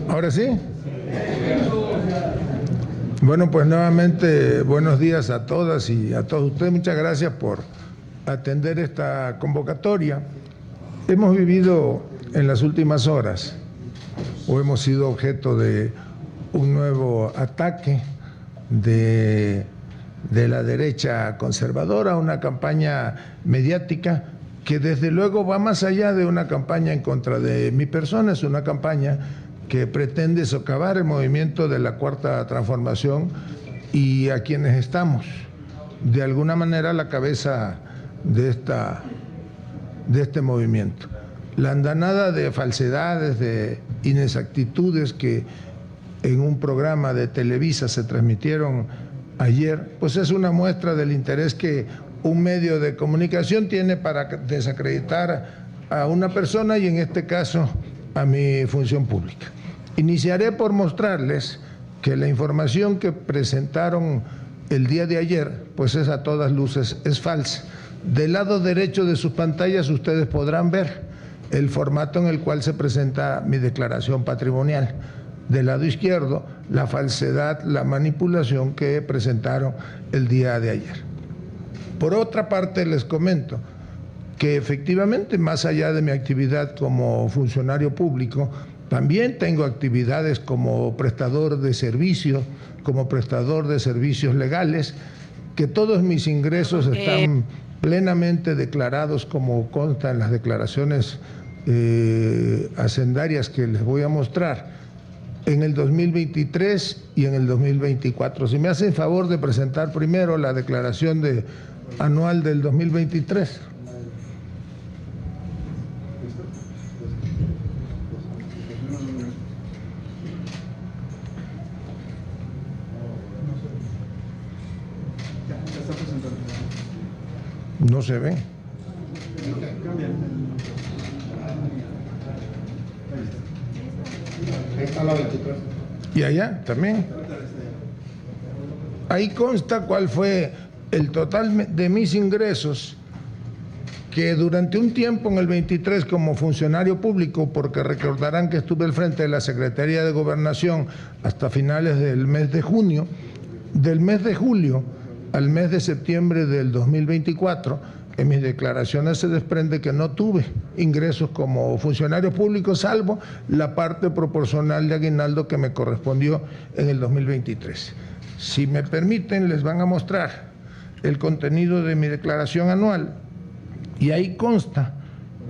¿Ahora sí? Bueno, pues nuevamente buenos días a todas y a todos ustedes. Muchas gracias por atender esta convocatoria. Hemos vivido en las últimas horas, o hemos sido objeto de un nuevo ataque de la derecha conservadora, una campaña mediática que desde luego va más allá de una campaña en contra de mi persona, es una campaña que pretende socavar el movimiento de la Cuarta Transformación y a quienes estamos de alguna manera a la cabeza de este movimiento. La andanada de falsedades, de inexactitudes que en un programa de Televisa se transmitieron ayer, pues es una muestra del interés que un medio de comunicación tiene para desacreditar a una persona y en este caso a mi función pública. Iniciaré por mostrarles que la información que presentaron el día de ayer, pues es a todas luces, es falsa. Del lado derecho de sus pantallas ustedes podrán ver el formato en el cual se presenta mi declaración patrimonial. Del lado izquierdo, la falsedad, la manipulación que presentaron el día de ayer. Por otra parte, les comento que efectivamente, más allá de mi actividad como funcionario público, también tengo actividades como prestador de servicios, legales, que todos mis ingresos están plenamente declarados como consta en las declaraciones hacendarias que les voy a mostrar en el 2023 y en el 2024. Si me hacen favor de presentar primero la declaración anual del 2023. No se ve. Ahí está la 23. Y allá también. Ahí consta cuál fue el total de mis ingresos, que durante un tiempo en el 23 como funcionario público, porque recordarán que estuve al frente de la Secretaría de Gobernación hasta finales del mes de junio, del mes de julio al mes de septiembre del 2024, en mis declaraciones se desprende que no tuve ingresos como funcionario público, salvo la parte proporcional de aguinaldo que me correspondió en el 2023. Si me permiten, les van a mostrar el contenido de mi declaración anual y ahí consta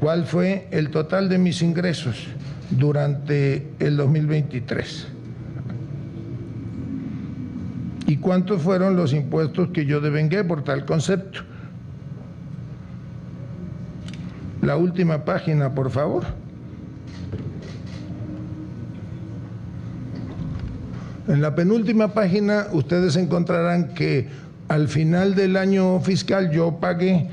cuál fue el total de mis ingresos durante el 2023. ¿Y cuántos fueron los impuestos que yo devengué por tal concepto? La última página, por favor. En la penúltima página ustedes encontrarán que al final del año fiscal yo pagué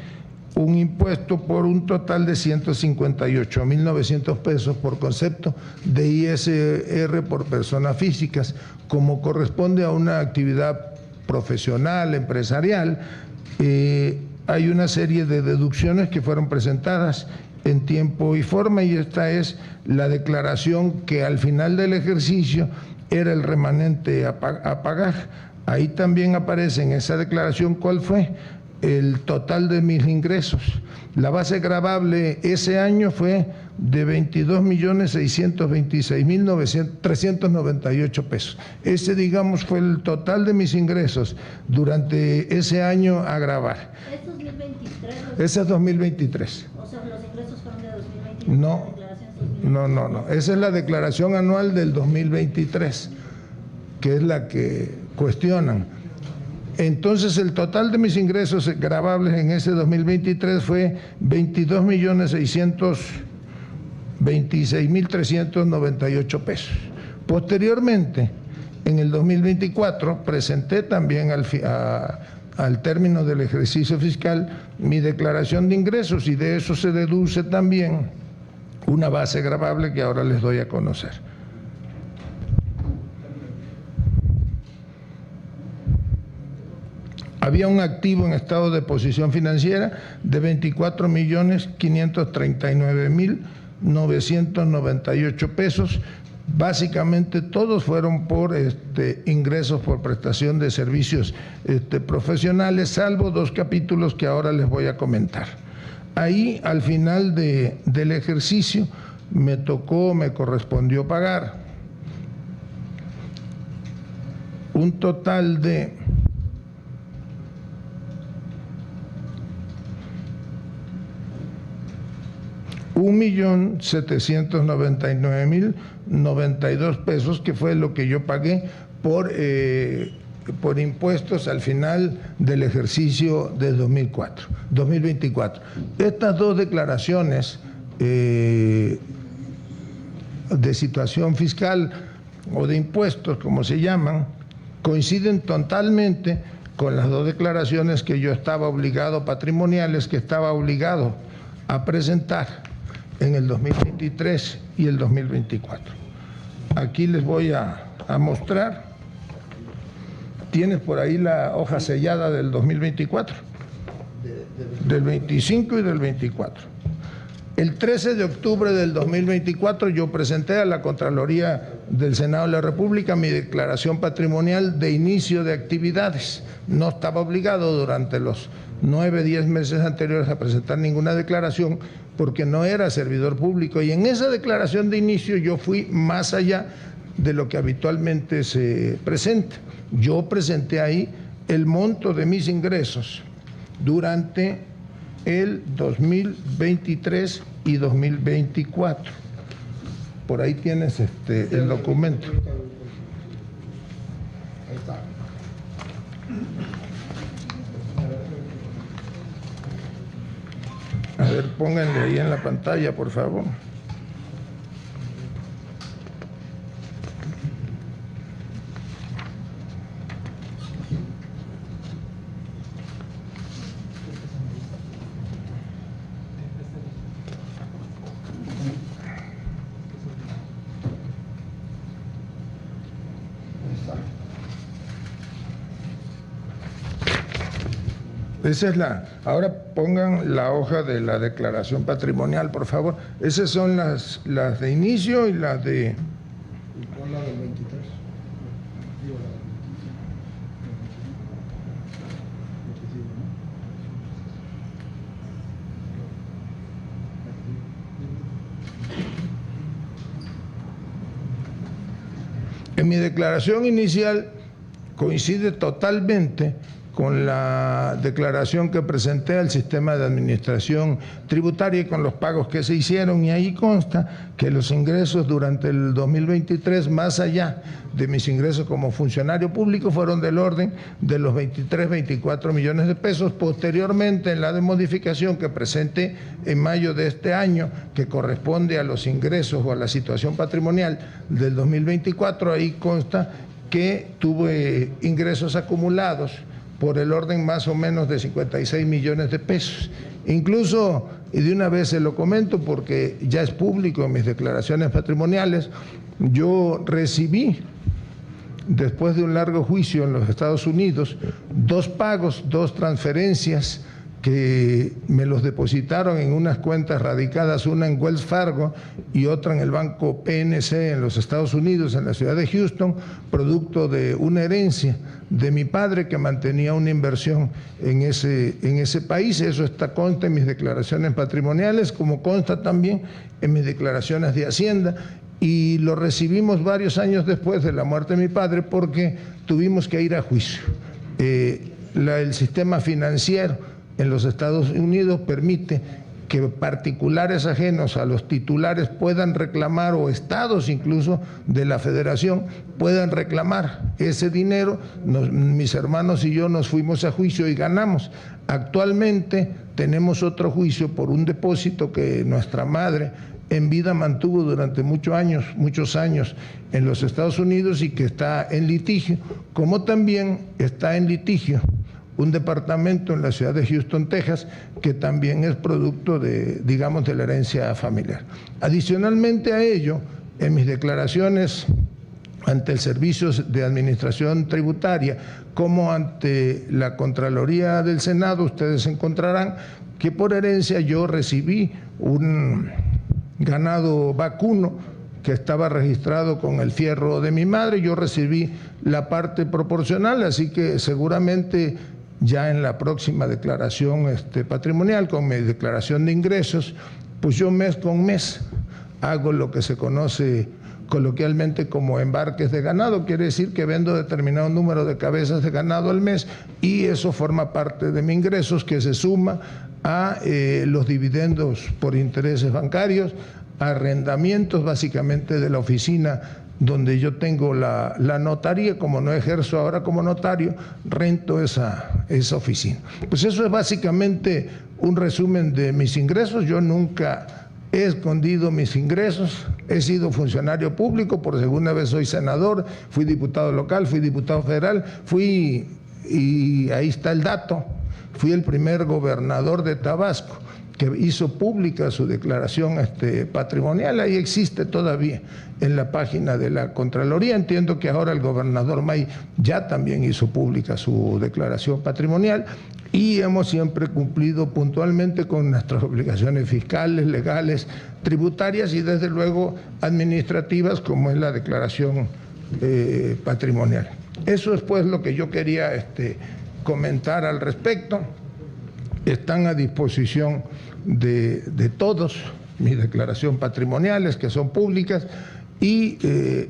un impuesto por un total de 158.900 pesos por concepto de ISR por personas físicas, como corresponde a una actividad profesional, empresarial. Hay una serie de deducciones que fueron presentadas en tiempo y forma y esta es la declaración que al final del ejercicio era el remanente a pagar. Ahí también aparece en esa declaración cuál fue el total de mis ingresos. La base gravable ese año fue de 22.626.398 pesos. Ese, digamos, fue el total de mis ingresos durante ese año a gravar. ¿Es 2023? Ese es 2023. O sea, los ingresos fueron de 2023. No, no. Esa es la declaración anual del 2023, que es la que cuestionan. Entonces, el total de mis ingresos gravables en ese 2023 fue 22.626.398 pesos. Posteriormente, en el 2024, presenté también al término del ejercicio fiscal mi declaración de ingresos y de eso se deduce también una base gravable que ahora les doy a conocer. Había un activo en estado de posición financiera de 24.539.998 pesos, Básicamente todos fueron por ingresos por prestación de servicios profesionales, salvo 2 capítulos que ahora les voy a comentar. Ahí, al final del ejercicio, me correspondió pagar un total de $1.799.092, que fue lo que yo pagué por impuestos al final del ejercicio de 2024. Estas 2 declaraciones de situación fiscal o de impuestos, como se llaman, coinciden totalmente con las 2 declaraciones que yo estaba obligado, patrimoniales, que estaba obligado a presentar en el 2023 y el 2024. Aquí les voy a mostrar. ¿Tienes por ahí la hoja sellada del 2024? Del 25 y del 24. El 13 de octubre del 2024 yo presenté a la Contraloría del Senado de la República mi declaración patrimonial de inicio de actividades. No estaba obligado durante los 9-10 meses anteriores a presentar ninguna declaración porque no era servidor público, y en esa declaración de inicio yo fui más allá de lo que habitualmente se presenta. Yo presenté ahí el monto de mis ingresos durante el 2023 y 2024. Por ahí tienes el documento. Ahí está. A ver, pónganle ahí en la pantalla, por favor. Esa es ahora pongan la hoja de la declaración patrimonial, por favor. Esas son las de inicio y las de... Y pon la del 23. Digo, la del 25, ¿no? En mi declaración inicial coincide totalmente con la declaración que presenté al sistema de administración tributaria y con los pagos que se hicieron, y ahí consta que los ingresos durante el 2023, más allá de mis ingresos como funcionario público, fueron del orden de los 23-24 millones de pesos. Posteriormente, en la de modificación que presenté en mayo de este año, que corresponde a los ingresos o a la situación patrimonial del 2024, ahí consta que tuve ingresos acumulados por el orden más o menos de 56 millones de pesos. Incluso, y de una vez se lo comento porque ya es público en mis declaraciones patrimoniales, yo recibí, después de un largo juicio en los Estados Unidos, 2 pagos, 2 transferencias que me los depositaron en unas cuentas radicadas, una en Wells Fargo y otra en el banco PNC en los Estados Unidos, en la ciudad de Houston, producto de una herencia de mi padre que mantenía una inversión en ese país. Eso consta en mis declaraciones patrimoniales, como consta también en mis declaraciones de Hacienda, y lo recibimos varios años después de la muerte de mi padre porque tuvimos que ir a juicio. El sistema financiero en los Estados Unidos permite que particulares ajenos a los titulares puedan reclamar, o estados incluso de la federación puedan reclamar ese dinero. Mis hermanos y yo nos fuimos a juicio y ganamos. Actualmente tenemos otro juicio por un depósito que nuestra madre en vida mantuvo durante muchos años en los Estados Unidos y que está en litigio, como también está en litigio un departamento en la ciudad de Houston, Texas, que también es producto de la herencia familiar. Adicionalmente a ello, en mis declaraciones ante el Servicio de Administración Tributaria, como ante la Contraloría del Senado, ustedes encontrarán que por herencia yo recibí un ganado vacuno que estaba registrado con el fierro de mi madre. Yo recibí la parte proporcional, así que seguramente ya en la próxima declaración patrimonial, con mi declaración de ingresos, pues yo mes con mes hago lo que se conoce coloquialmente como embarques de ganado. Quiere decir que vendo determinado número de cabezas de ganado al mes y eso forma parte de mis ingresos, que se suma a los dividendos por intereses bancarios, arrendamientos básicamente de la oficina donde yo tengo la notaría. Como no ejerzo ahora como notario, rento esa oficina. Pues eso es básicamente un resumen de mis ingresos. Yo nunca he escondido mis ingresos, he sido funcionario público, por segunda vez soy senador, fui diputado local, fui diputado federal, y ahí está el dato, fui el primer gobernador de Tabasco que hizo pública su declaración patrimonial. Ahí existe todavía en la página de la Contraloría. Entiendo que ahora el gobernador May ya también hizo pública su declaración patrimonial y hemos siempre cumplido puntualmente con nuestras obligaciones fiscales, legales, tributarias y desde luego administrativas, como es la declaración patrimonial. Eso es pues lo que yo quería comentar al respecto. Están a disposición de todos mis declaraciones patrimoniales, que son públicas, y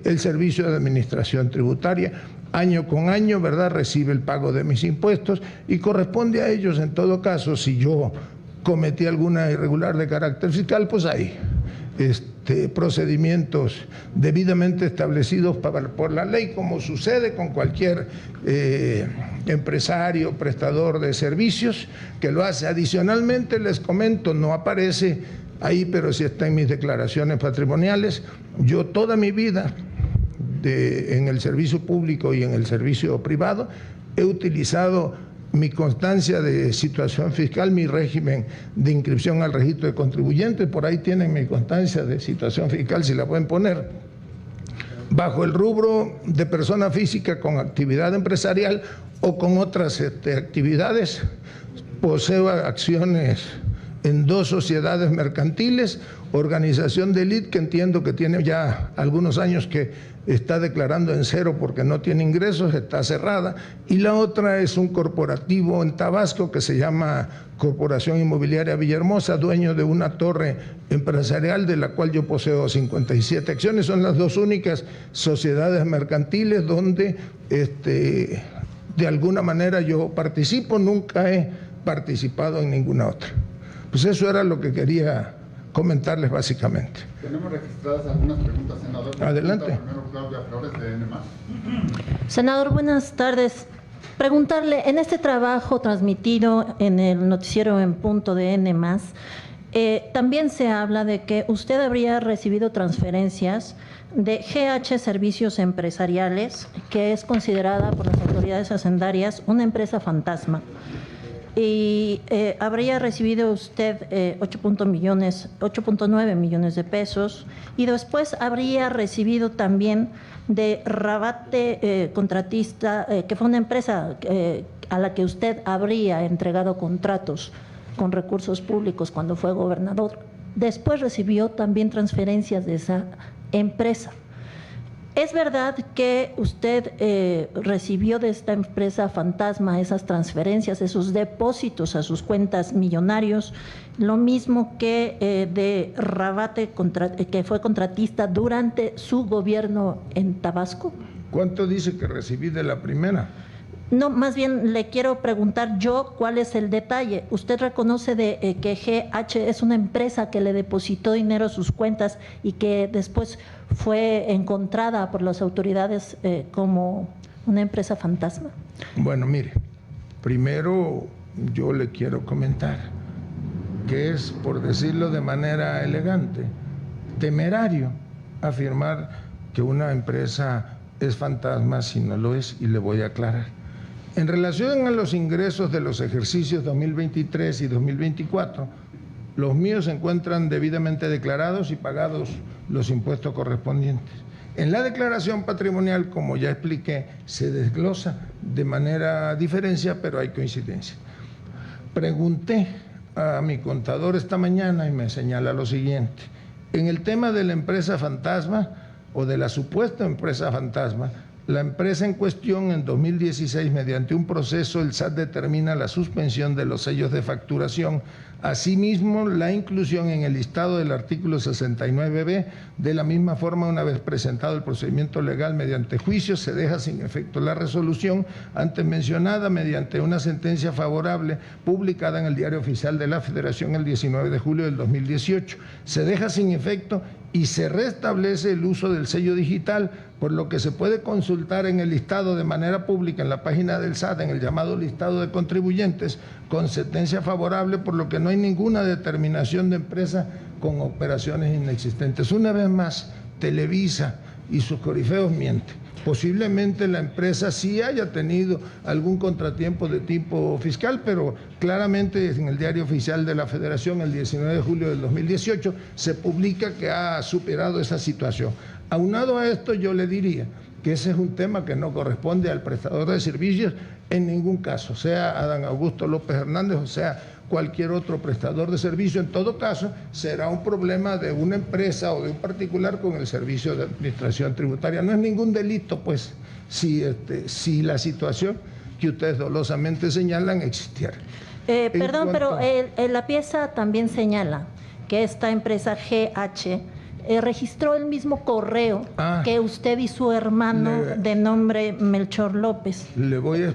el Servicio de Administración Tributaria, año con año, ¿verdad?, recibe el pago de mis impuestos y corresponde a ellos, en todo caso, si yo cometí alguna irregular de carácter fiscal, pues hay procedimientos debidamente establecidos por la ley, como sucede con cualquier empresario, prestador de servicios que lo hace. Adicionalmente, les comento, no aparece ahí, pero sí está en mis declaraciones patrimoniales, yo toda mi vida en el servicio público y en el servicio privado he utilizado mi constancia de situación fiscal, mi régimen de inscripción al registro de contribuyentes. Por ahí tienen mi constancia de situación fiscal, si la pueden poner. Bajo el rubro de persona física con actividad empresarial o con otras actividades, poseo acciones en 2 sociedades mercantiles, organización de élite que entiendo que tiene ya algunos años que está declarando en cero porque no tiene ingresos, está cerrada, y la otra es un corporativo en Tabasco que se llama Corporación Inmobiliaria Villahermosa, dueño de una torre empresarial de la cual yo poseo 57 acciones. Son las 2 únicas sociedades mercantiles donde de alguna manera yo participo, nunca he participado en ninguna otra. Pues eso era lo que quería comentarles básicamente. Tenemos registradas algunas preguntas, senador. Adelante. Primero, Claudia Flores, de N+. Senador, buenas tardes. Preguntarle, en este trabajo transmitido en el noticiero En Punto de N+, también se habla de que usted habría recibido transferencias de GH Servicios Empresariales, que es considerada por las autoridades hacendarias una empresa fantasma. Y habría recibido usted 8.9 millones de pesos y después habría recibido también de Rabate Contratista, que fue una empresa a la que usted habría entregado contratos con recursos públicos cuando fue gobernador. Después recibió también transferencias de esa empresa. ¿Es verdad que usted recibió de esta empresa fantasma esas transferencias, esos depósitos a sus cuentas millonarios, lo mismo que de Rabate, que fue contratista durante su gobierno en Tabasco? ¿Cuánto dice que recibí de la primera? No, más bien le quiero preguntar yo cuál es el detalle. ¿Usted reconoce que GH es una empresa que le depositó dinero a sus cuentas y que después fue encontrada por las autoridades como una empresa fantasma? Bueno, mire, primero yo le quiero comentar que es, por decirlo de manera elegante, temerario afirmar que una empresa es fantasma si no lo es, y le voy a aclarar. En relación a los ingresos de los ejercicios 2023 y 2024, los míos se encuentran debidamente declarados y pagados los impuestos correspondientes. En la declaración patrimonial, como ya expliqué, se desglosa de manera diferencia, pero hay coincidencia. Pregunté a mi contador esta mañana y me señala lo siguiente: En el tema de la empresa fantasma o de la supuesta empresa fantasma, la empresa en cuestión en 2016, mediante un proceso, el SAT determina la suspensión de los sellos de facturación, asimismo la inclusión en el listado del artículo 69B. De la misma forma, una vez presentado el procedimiento legal mediante juicio, se deja sin efecto la resolución antes mencionada mediante una sentencia favorable publicada en el Diario Oficial de la Federación el 19 de julio del 2018. Se deja sin efecto y se restablece el uso del sello digital, por lo que se puede consultar en el listado de manera pública en la página del SAT, en el llamado listado de contribuyentes, con sentencia favorable, por lo que no hay ninguna determinación de empresa con operaciones inexistentes. Una vez más, Televisa y sus corifeos mienten. Posiblemente la empresa sí haya tenido algún contratiempo de tipo fiscal, pero claramente en el Diario Oficial de la Federación, el 19 de julio del 2018, se publica que ha superado esa situación. Aunado a esto, yo le diría que ese es un tema que no corresponde al prestador de servicios en ningún caso, sea Adán Augusto López Hernández o sea cualquier otro prestador de servicio. En todo caso, será un problema de una empresa o de un particular con el servicio de administración tributaria. No es ningún delito, pues, si la situación que ustedes dolosamente señalan existiera. Perdón, pero la pieza también señala que esta empresa GH registró el mismo correo que usted y su hermano de nombre Melchor López. Le voy a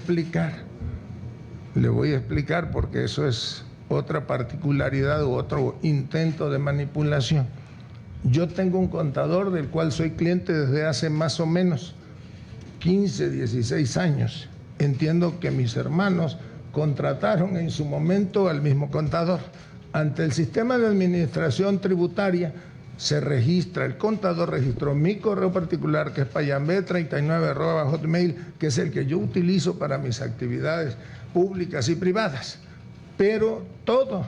explicar porque eso es otra particularidad u otro intento de manipulación. Yo tengo un contador del cual soy cliente desde hace más o menos 15, 16 años. Entiendo que mis hermanos contrataron en su momento al mismo contador. Ante el sistema de administración tributaria se registra, el contador registró mi correo particular, que es payambe39@hotmail, que es el que yo utilizo para mis actividades públicas y privadas. Pero todos,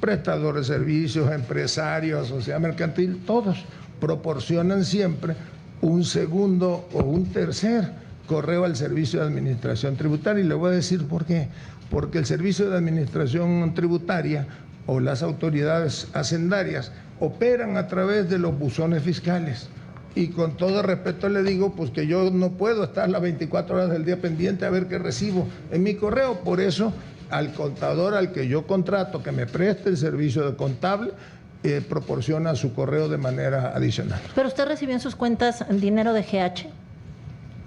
prestadores de servicios, empresarios, sociedad mercantil, todos proporcionan siempre un segundo o un tercer correo al Servicio de Administración Tributaria. Y le voy a decir por qué. Porque el Servicio de Administración Tributaria o las autoridades hacendarias operan a través de los buzones fiscales. Y con todo respeto le digo, pues que yo no puedo estar las 24 horas del día pendiente a ver qué recibo en mi correo. Por eso, al contador al que yo contrato, que me preste el servicio de contable, proporciona su correo de manera adicional. ¿Pero usted recibió en sus cuentas dinero de GH?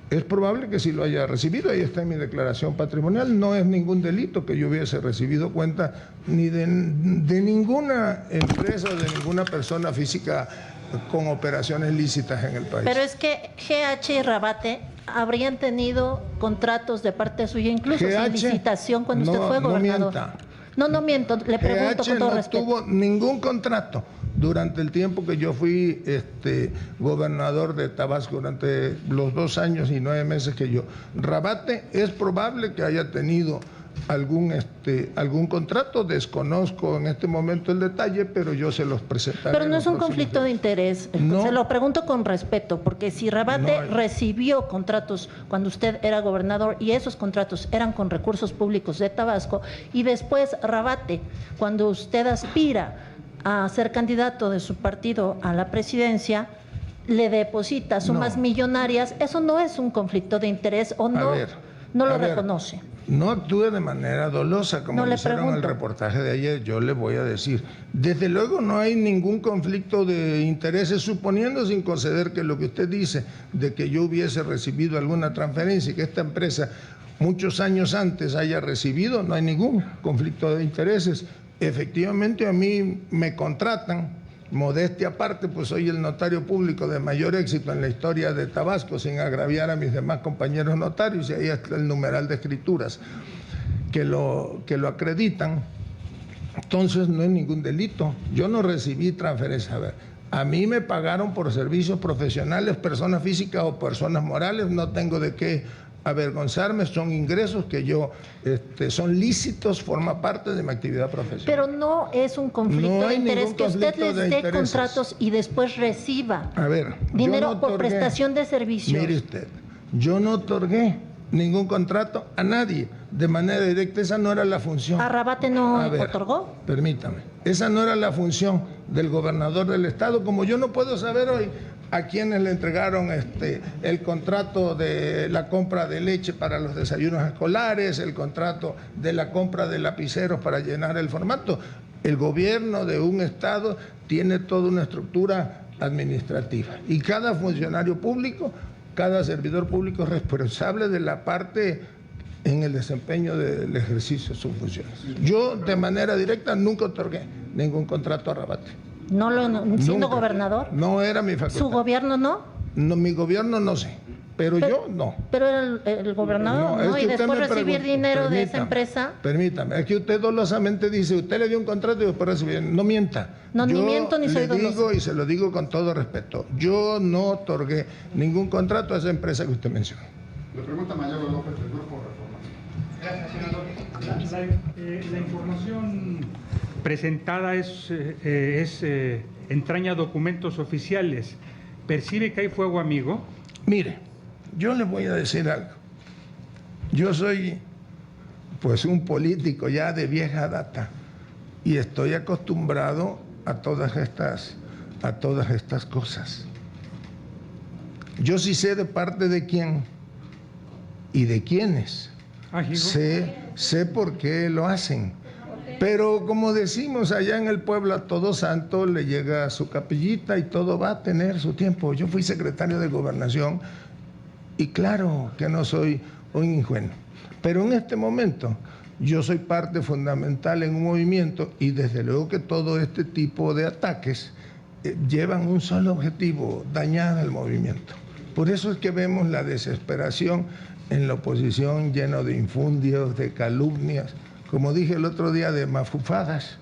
Es probable que sí lo haya recibido, ahí está en mi declaración patrimonial. No es ningún delito que yo hubiese recibido cuenta ni de ninguna empresa o de ninguna persona física con operaciones lícitas en el país. Pero es que GH y Rabate habrían tenido contratos de parte suya, incluso sin licitación cuando usted fue gobernador. No miento, le pregunto con todo respeto. No tuvo ningún contrato durante el tiempo que yo fui gobernador de Tabasco, durante los 2 años y 9 meses que yo. Rabate es probable que haya tenido algún contrato, desconozco en este momento el detalle, pero yo se los presentaré. Pero no es un conflicto de interés, no, se lo pregunto con respeto, porque si Rabate recibió contratos cuando usted era gobernador y esos contratos eran con recursos públicos de Tabasco, y después Rabate, cuando usted aspira a ser candidato de su partido a la presidencia, le deposita sumas millonarias, ¿eso no es un conflicto de interés o no lo reconoce? No actúe de manera dolosa, como lo hicieron en el reportaje de ayer. Yo le voy a decir, desde luego no hay ningún conflicto de intereses, suponiendo sin conceder que lo que usted dice de que yo hubiese recibido alguna transferencia y que esta empresa muchos años antes haya recibido, no hay ningún conflicto de intereses. Efectivamente a mí me contratan, modestia aparte, pues soy el notario público de mayor éxito en la historia de Tabasco, sin agraviar a mis demás compañeros notarios, y ahí está el numeral de escrituras que lo acreditan. Entonces no es ningún delito. Yo no recibí transferencia. A mí me pagaron por servicios profesionales, personas físicas o personas morales, no tengo de qué avergonzarme, son ingresos que yo, son lícitos, forma parte de mi actividad profesional. Pero no es un conflicto de interés que usted les dé contratos y después reciba dinero por prestación de servicios. Mire usted, yo no otorgué ningún contrato a nadie de manera directa, esa no era la función. ¿A Rabate no otorgó? Permítame, esa no era la función del gobernador del estado, como yo no puedo saber hoy a quienes le entregaron el contrato de la compra de leche para los desayunos escolares, el contrato de la compra de lapiceros para llenar el formato. El gobierno de un estado tiene toda una estructura administrativa y cada funcionario público, cada servidor público es responsable de la parte en el desempeño del ejercicio de sus funciones. Yo de manera directa nunca otorgué ningún contrato a Rabate. Siendo Nunca. gobernador. No era mi facultad. ¿Su gobierno no? No, mi gobierno no sé, pero yo no. Pero el gobernador no, es que y usted después me recibir pregunta, dinero de esa permítame, empresa. Permítame, es que usted dolosamente dice, usted le dio un contrato y después recibió. No mienta. No, ni Yo miento ni soy le digo, dolosa. y se lo digo con todo respeto, yo no otorgué ningún contrato a esa empresa que usted mencionó. Le pregunta Mayolo López del Grupo Reforma. Gracias, senador. La información presentada entraña documentos oficiales. ¿Percibe que hay fuego amigo? Mire, yo les voy a decir algo. Yo soy pues un político ya de vieja data y estoy acostumbrado a todas estas cosas. Yo sí sé de parte de quién y de quiénes. Sé por qué lo hacen. Pero como decimos allá en el pueblo, a todo santo le llega su capillita y todo va a tener su tiempo. Yo fui secretario de Gobernación y claro que no soy un ingenuo. Pero en este momento yo soy parte fundamental en un movimiento y desde luego que todo este tipo de ataques llevan un solo objetivo, dañar al movimiento. Por eso es que vemos la desesperación en la oposición, lleno de infundios, de calumnias, como dije el otro día, de mafufadas.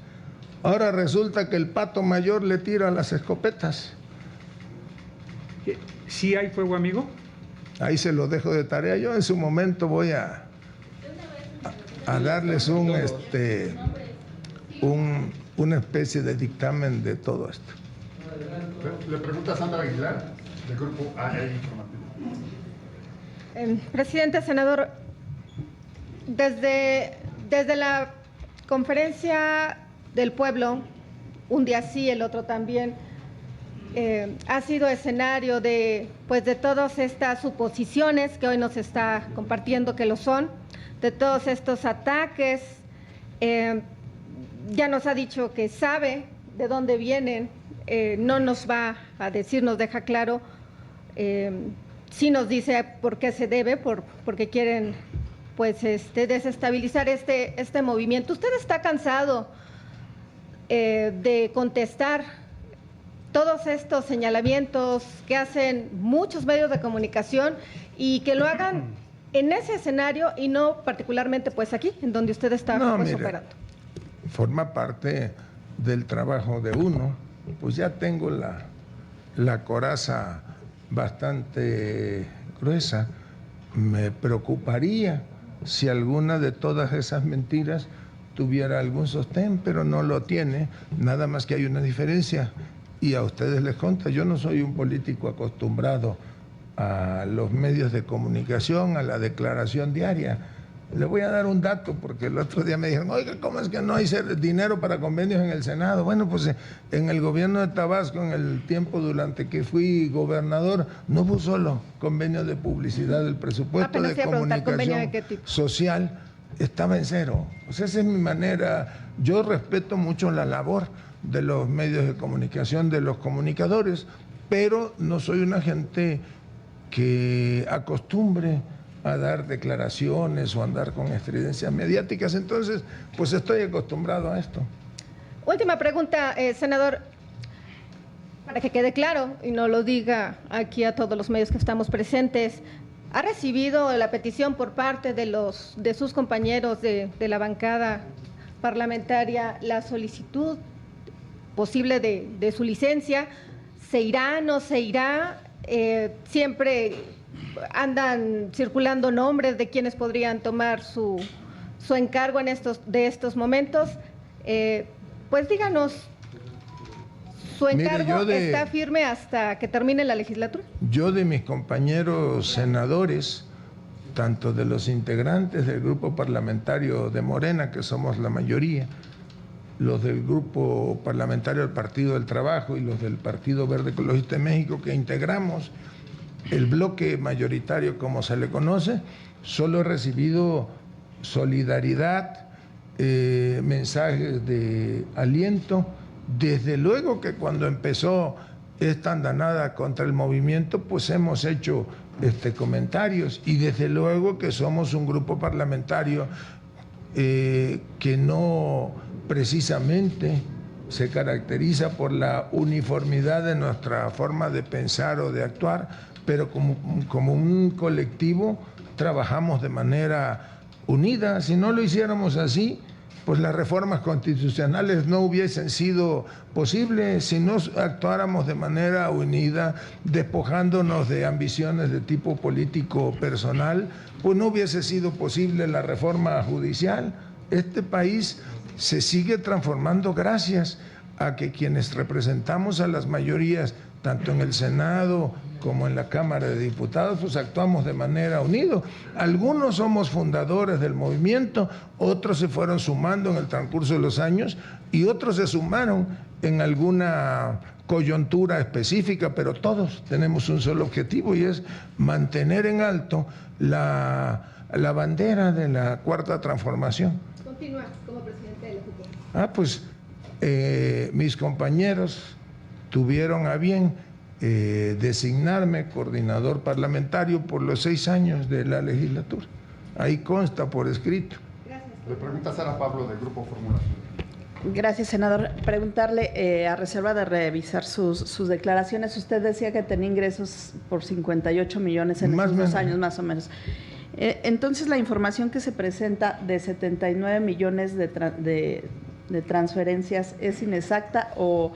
Ahora resulta que el pato mayor le tira las escopetas. ¿Sí hay fuego amigo? Ahí se lo dejo de tarea. Yo en su momento voy a darles una especie de dictamen de todo esto. Le pregunta Sandra Aguilar del Grupo AE Informativo. Presidente, senador, desde la conferencia del pueblo, un día sí, el otro también, ha sido escenario de todas estas suposiciones que hoy nos está compartiendo que lo son, de todos estos ataques. Ya nos ha dicho que sabe de dónde vienen, no nos va a decir, nos deja claro. Sí nos dice por qué se debe, porque quieren desestabilizar este movimiento. ¿Usted está cansado de contestar todos estos señalamientos que hacen muchos medios de comunicación y que lo hagan en ese escenario y no particularmente aquí, en donde usted está operando? Forma parte del trabajo de uno. Pues ya tengo la coraza bastante gruesa. Me preocuparía si alguna de todas esas mentiras tuviera algún sostén, pero no lo tiene, nada más que hay una diferencia. Y a ustedes les consta, yo no soy un político acostumbrado a los medios de comunicación, a la declaración diaria. Le voy a dar un dato, porque el otro día me dijeron, oiga, ¿cómo es que no hay dinero para convenios en el Senado? Bueno, pues en el gobierno de Tabasco, en el tiempo durante que fui gobernador, no hubo solo convenio de publicidad, el presupuesto de comunicación social estaba en cero. O sea, esa es mi manera. Yo respeto mucho la labor de los medios de comunicación, de los comunicadores, pero no soy una gente que acostumbre a dar declaraciones o andar con estridencias mediáticas. Entonces, pues estoy acostumbrado a esto. Última pregunta, senador, para que quede claro y no lo diga aquí a todos los medios que estamos presentes. ¿Ha recibido la petición por parte de sus compañeros de la bancada parlamentaria la solicitud posible de su licencia? ¿Se irá, no se irá? Siempre andan circulando nombres de quienes podrían tomar su encargo en estos momentos. Pues díganos, ¿su encargo está firme hasta que termine la legislatura? Yo de mis compañeros senadores, tanto de los integrantes del grupo parlamentario de Morena, que somos la mayoría, los del Grupo Parlamentario del Partido del Trabajo y los del Partido Verde Ecologista de México, que integramos el bloque mayoritario, como se le conoce, solo he recibido solidaridad, mensajes de aliento. Desde luego que cuando empezó esta andanada contra el movimiento, pues hemos hecho comentarios, y desde luego que somos un grupo parlamentario que no precisamente se caracteriza por la uniformidad de nuestra forma de pensar o de actuar, pero como un colectivo trabajamos de manera unida. Si no lo hiciéramos así, pues las reformas constitucionales no hubiesen sido posibles. Si no actuáramos de manera unida, despojándonos de ambiciones de tipo político personal, pues no hubiese sido posible la reforma judicial. Este país se sigue transformando gracias a que quienes representamos a las mayorías, tanto en el Senado como en la Cámara de Diputados, pues actuamos de manera unida. Algunos somos fundadores del movimiento, otros se fueron sumando en el transcurso de los años y otros se sumaron en alguna coyuntura específica, pero todos tenemos un solo objetivo, y es mantener en alto la bandera de la Cuarta Transformación. Continúa como presidente de la JUCO. Pues mis compañeros tuvieron a bien designarme coordinador parlamentario por los 6 años de la legislatura. Ahí consta por escrito. Le pregunta Sara Pablo del Grupo Formulación. Gracias, senador. Preguntarle, a reserva de revisar sus declaraciones, usted decía que tenía ingresos por 58 millones en esos 2 años, más o menos. Entonces, la información que se presenta de 79 millones de transferencias, ¿es inexacta o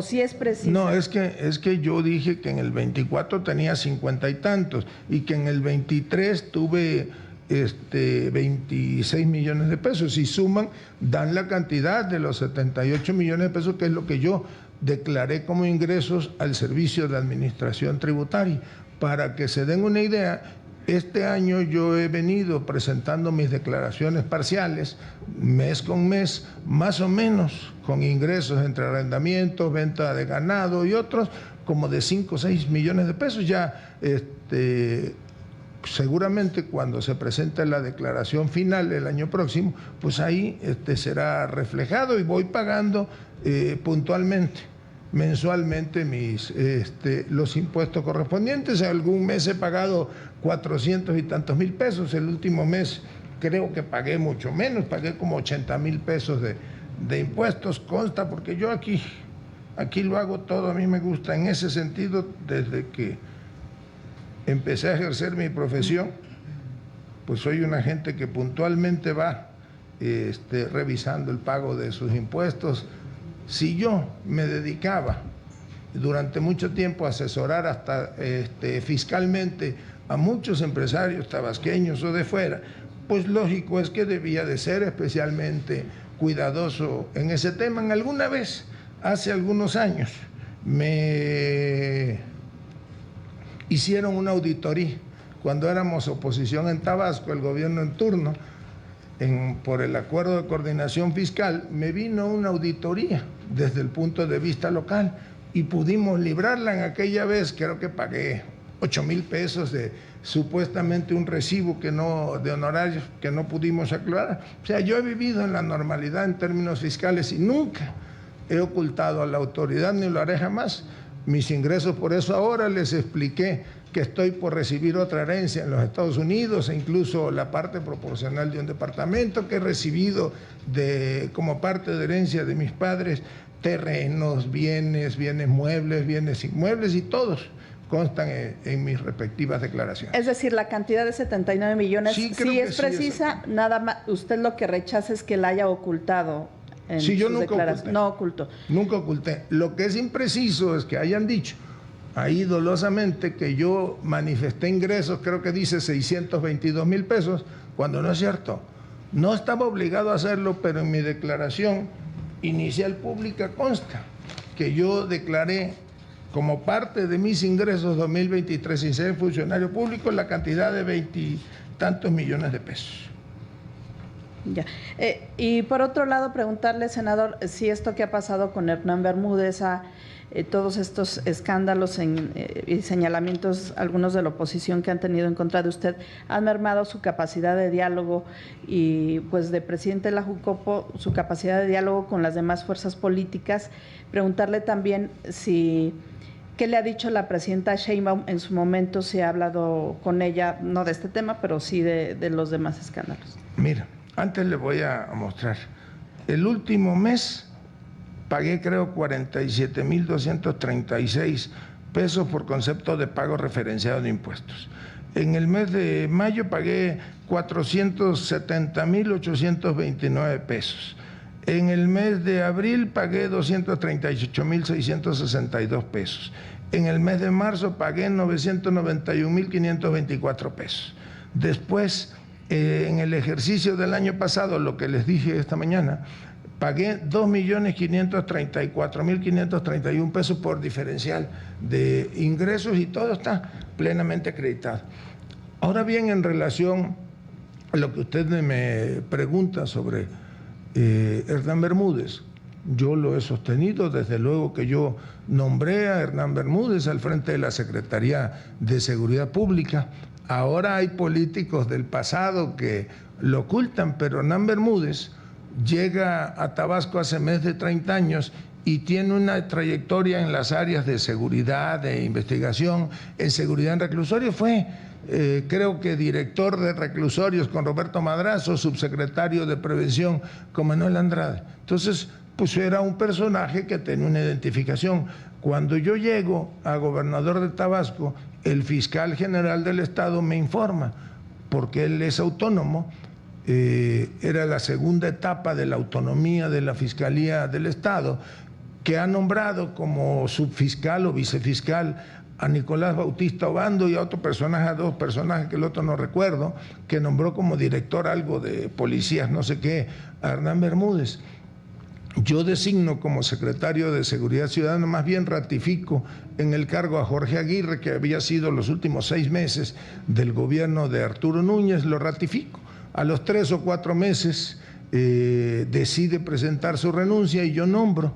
sí es precisa? No, es que yo dije que en el 24 tenía 50 y tantos y que en el 23 tuve 26 millones de pesos. Si suman, dan la cantidad de los 78 millones de pesos, que es lo que yo declaré como ingresos al Servicio de Administración Tributaria. Para que se den una idea, este año yo he venido presentando mis declaraciones parciales, mes con mes, más o menos, con ingresos entre arrendamientos, venta de ganado y otros, como de 5 o 6 millones de pesos. Ya seguramente cuando se presente la declaración final el año próximo, pues ahí será reflejado, y voy pagando puntualmente, mensualmente los impuestos correspondientes. Algún mes he pagado 400 y tantos mil pesos. El último mes creo que pagué mucho menos, pagué como 80,000 pesos de impuestos. Consta, porque yo aquí lo hago todo, a mí me gusta. En ese sentido, desde que empecé a ejercer mi profesión, pues soy una gente que puntualmente va revisando el pago de sus impuestos. Si yo me dedicaba durante mucho tiempo a asesorar hasta fiscalmente a muchos empresarios tabasqueños o de fuera, pues lógico es que debía de ser especialmente cuidadoso en ese tema. En alguna vez, hace algunos años, me hicieron una auditoría cuando éramos oposición en Tabasco, el gobierno en turno. Por el acuerdo de coordinación fiscal, me vino una auditoría desde el punto de vista local y pudimos librarla. En aquella vez creo que pagué 8,000 pesos de supuestamente un recibo de honorarios que no pudimos aclarar. O sea, yo he vivido en la normalidad en términos fiscales y nunca he ocultado a la autoridad, ni lo haré jamás, mis ingresos. Por eso ahora les expliqué que estoy por recibir otra herencia en los Estados Unidos, e incluso la parte proporcional de un departamento que he recibido como parte de herencia de mis padres, terrenos, bienes muebles, bienes inmuebles, y todos constan en mis respectivas declaraciones. Es decir, la cantidad de 79 millones sí es precisa, nada más, usted lo que rechaza es que la haya ocultado. Sí, yo nunca oculté. No ocultó. Nunca oculté. Lo que es impreciso es que hayan dicho ahí dolosamente que yo manifesté ingresos, creo que dice 622,000 pesos, cuando no es cierto. No estaba obligado a hacerlo, pero en mi declaración inicial pública consta que yo declaré como parte de mis ingresos 2023 sin ser funcionario público la cantidad de 20 y tantos millones de pesos. Ya. Y por otro lado, preguntarle, senador, si esto que ha pasado con Hernán Bermúdez, todos estos escándalos y señalamientos, algunos de la oposición que han tenido en contra de usted, han mermado su capacidad de diálogo y, pues, de presidente de la Jucopo, su capacidad de diálogo con las demás fuerzas políticas. Preguntarle también qué le ha dicho la presidenta Sheinbaum en su momento, si ha hablado con ella, no de este tema, pero sí de los demás escándalos. Mira, antes le voy a mostrar. El último mes pagué, creo, 47.236 pesos por concepto de pago referenciado de impuestos. En el mes de mayo pagué 470.829 pesos. En el mes de abril pagué 238.662 pesos. En el mes de marzo pagué 991.524 pesos. Después, en el ejercicio del año pasado, lo que les dije esta mañana, pagué 2.534.531 pesos por diferencial de ingresos y todo está plenamente acreditado. Ahora bien, en relación a lo que usted me pregunta sobre Hernán Bermúdez, yo lo he sostenido desde luego que yo nombré a Hernán Bermúdez al frente de la Secretaría de Seguridad Pública. Ahora hay políticos del pasado que lo ocultan, pero Hernán Bermúdez llega a Tabasco hace más de 30 años y tiene una trayectoria en las áreas de seguridad, de investigación, en seguridad en reclusorios. Fue, creo que director de reclusorios con Roberto Madrazo, subsecretario de Prevención con Manuel Andrade. Entonces, pues era un personaje que tenía una identificación. Cuando yo llego a gobernador de Tabasco, el fiscal general del Estado me informa, porque él es autónomo, era la segunda etapa de la autonomía de la Fiscalía del Estado, que ha nombrado como subfiscal o vicefiscal a Nicolás Bautista Obando y a otro personaje, a dos personajes que el otro no recuerdo, que nombró como director algo de policías, no sé qué, a Hernán Bermúdez. Yo designo como secretario de Seguridad Ciudadana, más bien ratifico en el cargo a Jorge Aguirre, que había sido los últimos 6 meses del gobierno de Arturo Núñez, lo ratifico. A los 3 o 4 meses decide presentar su renuncia y yo nombro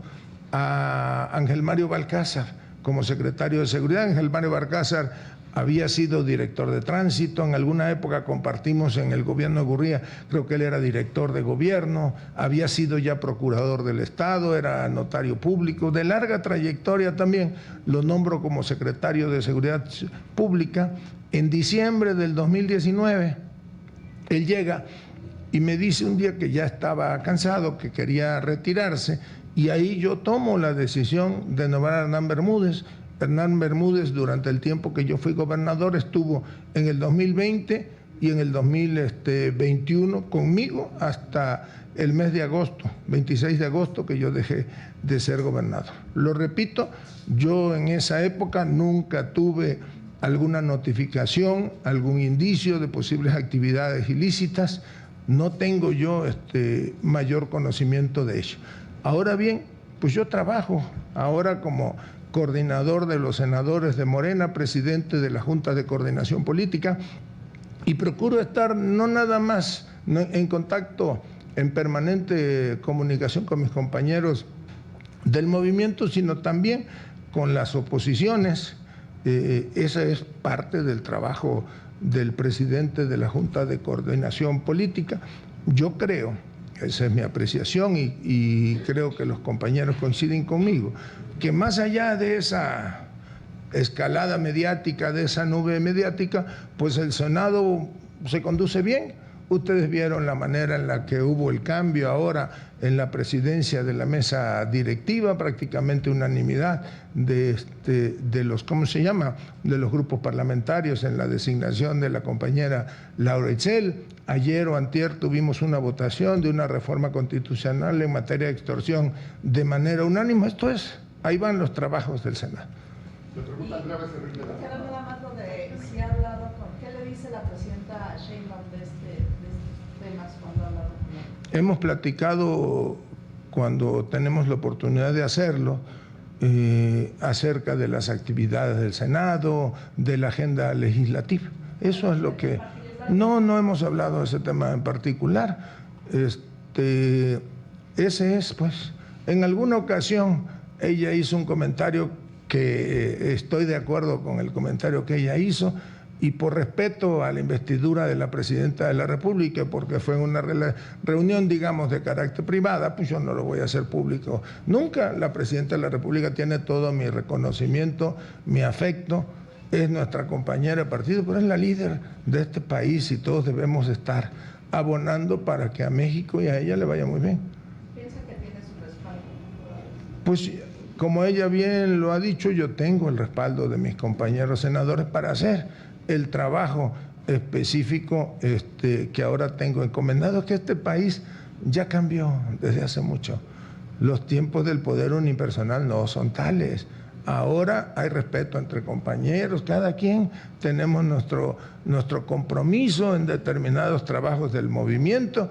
a Ángel Mario Balcázar como secretario de Seguridad. Ángel Mario Balcázar había sido director de tránsito, en alguna época compartimos en el gobierno de Gurría, creo que él era director de gobierno, había sido ya procurador del Estado, era notario público, de larga trayectoria también, lo nombro como secretario de Seguridad Pública. En diciembre del 2019, él llega y me dice un día que ya estaba cansado, que quería retirarse, y ahí yo tomo la decisión de nombrar a Hernán Bermúdez. Hernán Bermúdez, durante el tiempo que yo fui gobernador, estuvo en el 2020 y en el 2021 conmigo hasta el mes de agosto, 26 de agosto, que yo dejé de ser gobernador. Lo repito, yo en esa época nunca tuve alguna notificación, algún indicio de posibles actividades ilícitas, no tengo yo mayor conocimiento de ello. Ahora bien, pues yo trabajo ahora como coordinador de los senadores de Morena, presidente de la Junta de Coordinación Política, y procuro estar no nada más en contacto, en permanente comunicación con mis compañeros del movimiento, sino también con las oposiciones. Esa es parte del trabajo del presidente de la Junta de Coordinación Política. Yo creo, esa es mi apreciación y creo que los compañeros coinciden conmigo, que más allá de esa escalada mediática, de esa nube mediática, pues el Senado se conduce bien. Ustedes vieron la manera en la que hubo el cambio ahora en la presidencia de la mesa directiva, prácticamente unanimidad de los, ¿cómo se llama?, de los grupos parlamentarios en la designación de la compañera Laura Itzel. Ayer o antier tuvimos una votación de una reforma constitucional en materia de extorsión de manera unánime. Esto es, ahí van los trabajos del Senado. Le pregunta Andrea Becerril. Queda nada más lo de si ha hablado con, ¿qué le dice la presidenta Sheinbaum de estos temas cuando ha hablado con ella? Hemos platicado, cuando tenemos la oportunidad de hacerlo, acerca de las actividades del Senado, de la agenda legislativa. Eso es lo que... No hemos hablado de ese tema en particular. Ese es, pues, en alguna ocasión ella hizo un comentario que estoy de acuerdo con el comentario que ella hizo, y por respeto a la investidura de la Presidenta de la República, porque fue en una reunión, digamos, de carácter privada, pues yo no lo voy a hacer público. Nunca. La Presidenta de la República tiene todo mi reconocimiento, mi afecto, es nuestra compañera de partido, pero es la líder de este país y todos debemos estar abonando para que a México y a ella le vaya muy bien. ¿Piensa que tiene su respaldo? Pues como ella bien lo ha dicho, yo tengo el respaldo de mis compañeros senadores para hacer el trabajo específico que ahora tengo encomendado. Es que este país ya cambió desde hace mucho. Los tiempos del poder unipersonal no son tales. Ahora hay respeto entre compañeros, cada quien tenemos nuestro compromiso en determinados trabajos del movimiento.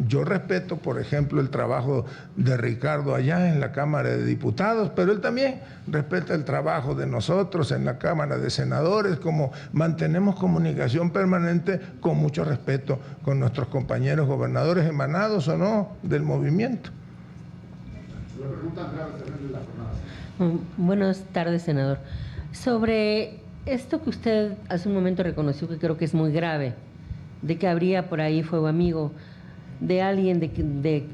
Yo respeto, por ejemplo, el trabajo de Ricardo allá en la Cámara de Diputados, pero él también respeta el trabajo de nosotros en la Cámara de Senadores, como mantenemos comunicación permanente con mucho respeto con nuestros compañeros gobernadores, emanados o no del movimiento. La pregunta Andrea Fernández de la Jornada. Buenas tardes, senador. Sobre esto que usted hace un momento reconoció, que creo que es muy grave, de que habría por ahí fuego amigo de alguien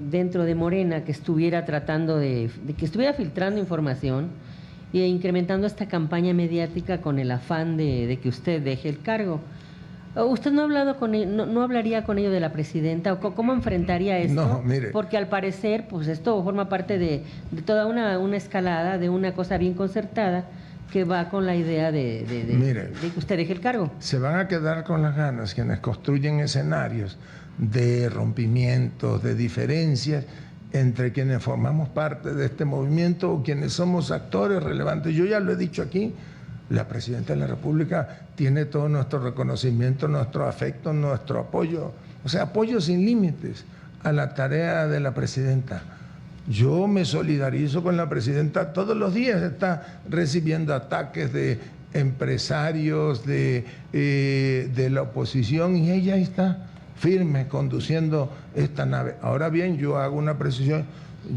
dentro de Morena que estuviera tratando que estuviera filtrando información e incrementando esta campaña mediática con el afán de que usted deje el cargo. ¿Usted no ha hablado no hablaría con ello de la presidenta? ¿O cómo enfrentaría esto? No, mire. Porque al parecer, pues esto forma parte de toda una escalada, de una cosa bien concertada que va con la idea de que usted deje el cargo. Se van a quedar con las ganas quienes construyen escenarios de rompimientos, de diferencias entre quienes formamos parte de este movimiento o quienes somos actores relevantes. Yo ya lo he dicho aquí. La Presidenta de la República tiene todo nuestro reconocimiento, nuestro afecto, nuestro apoyo, o sea, apoyo sin límites a la tarea de la Presidenta. Yo me solidarizo con la Presidenta, todos los días está recibiendo ataques de empresarios, de la oposición, y ella está firme conduciendo esta nave. Ahora bien, yo hago una precisión.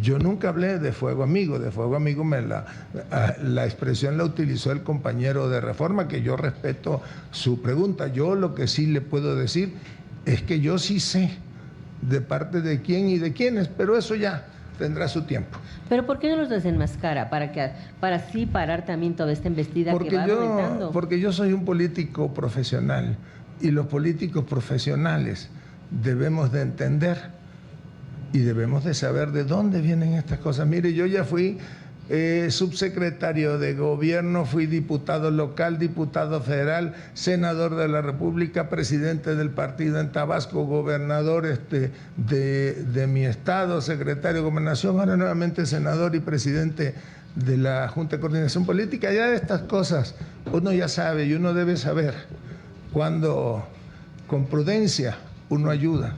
Yo nunca hablé de fuego amigo. De fuego amigo la expresión la utilizó el compañero de Reforma, que yo respeto su pregunta. Yo lo que sí le puedo decir es que yo sí sé de parte de quién y de quiénes, pero eso ya tendrá su tiempo. ¿Pero por qué no los desenmascara? Para así parar también toda esta embestida que va aumentando. Porque yo soy un político profesional, y los políticos profesionales debemos de entender y debemos de saber de dónde vienen estas cosas. Mire, yo ya fui subsecretario de gobierno, fui diputado local, diputado federal, senador de la República, presidente del partido en Tabasco, gobernador de mi estado, secretario de Gobernación, ahora nuevamente senador y presidente de la Junta de Coordinación Política. Ya de estas cosas uno ya sabe, y uno debe saber cuando con prudencia uno ayuda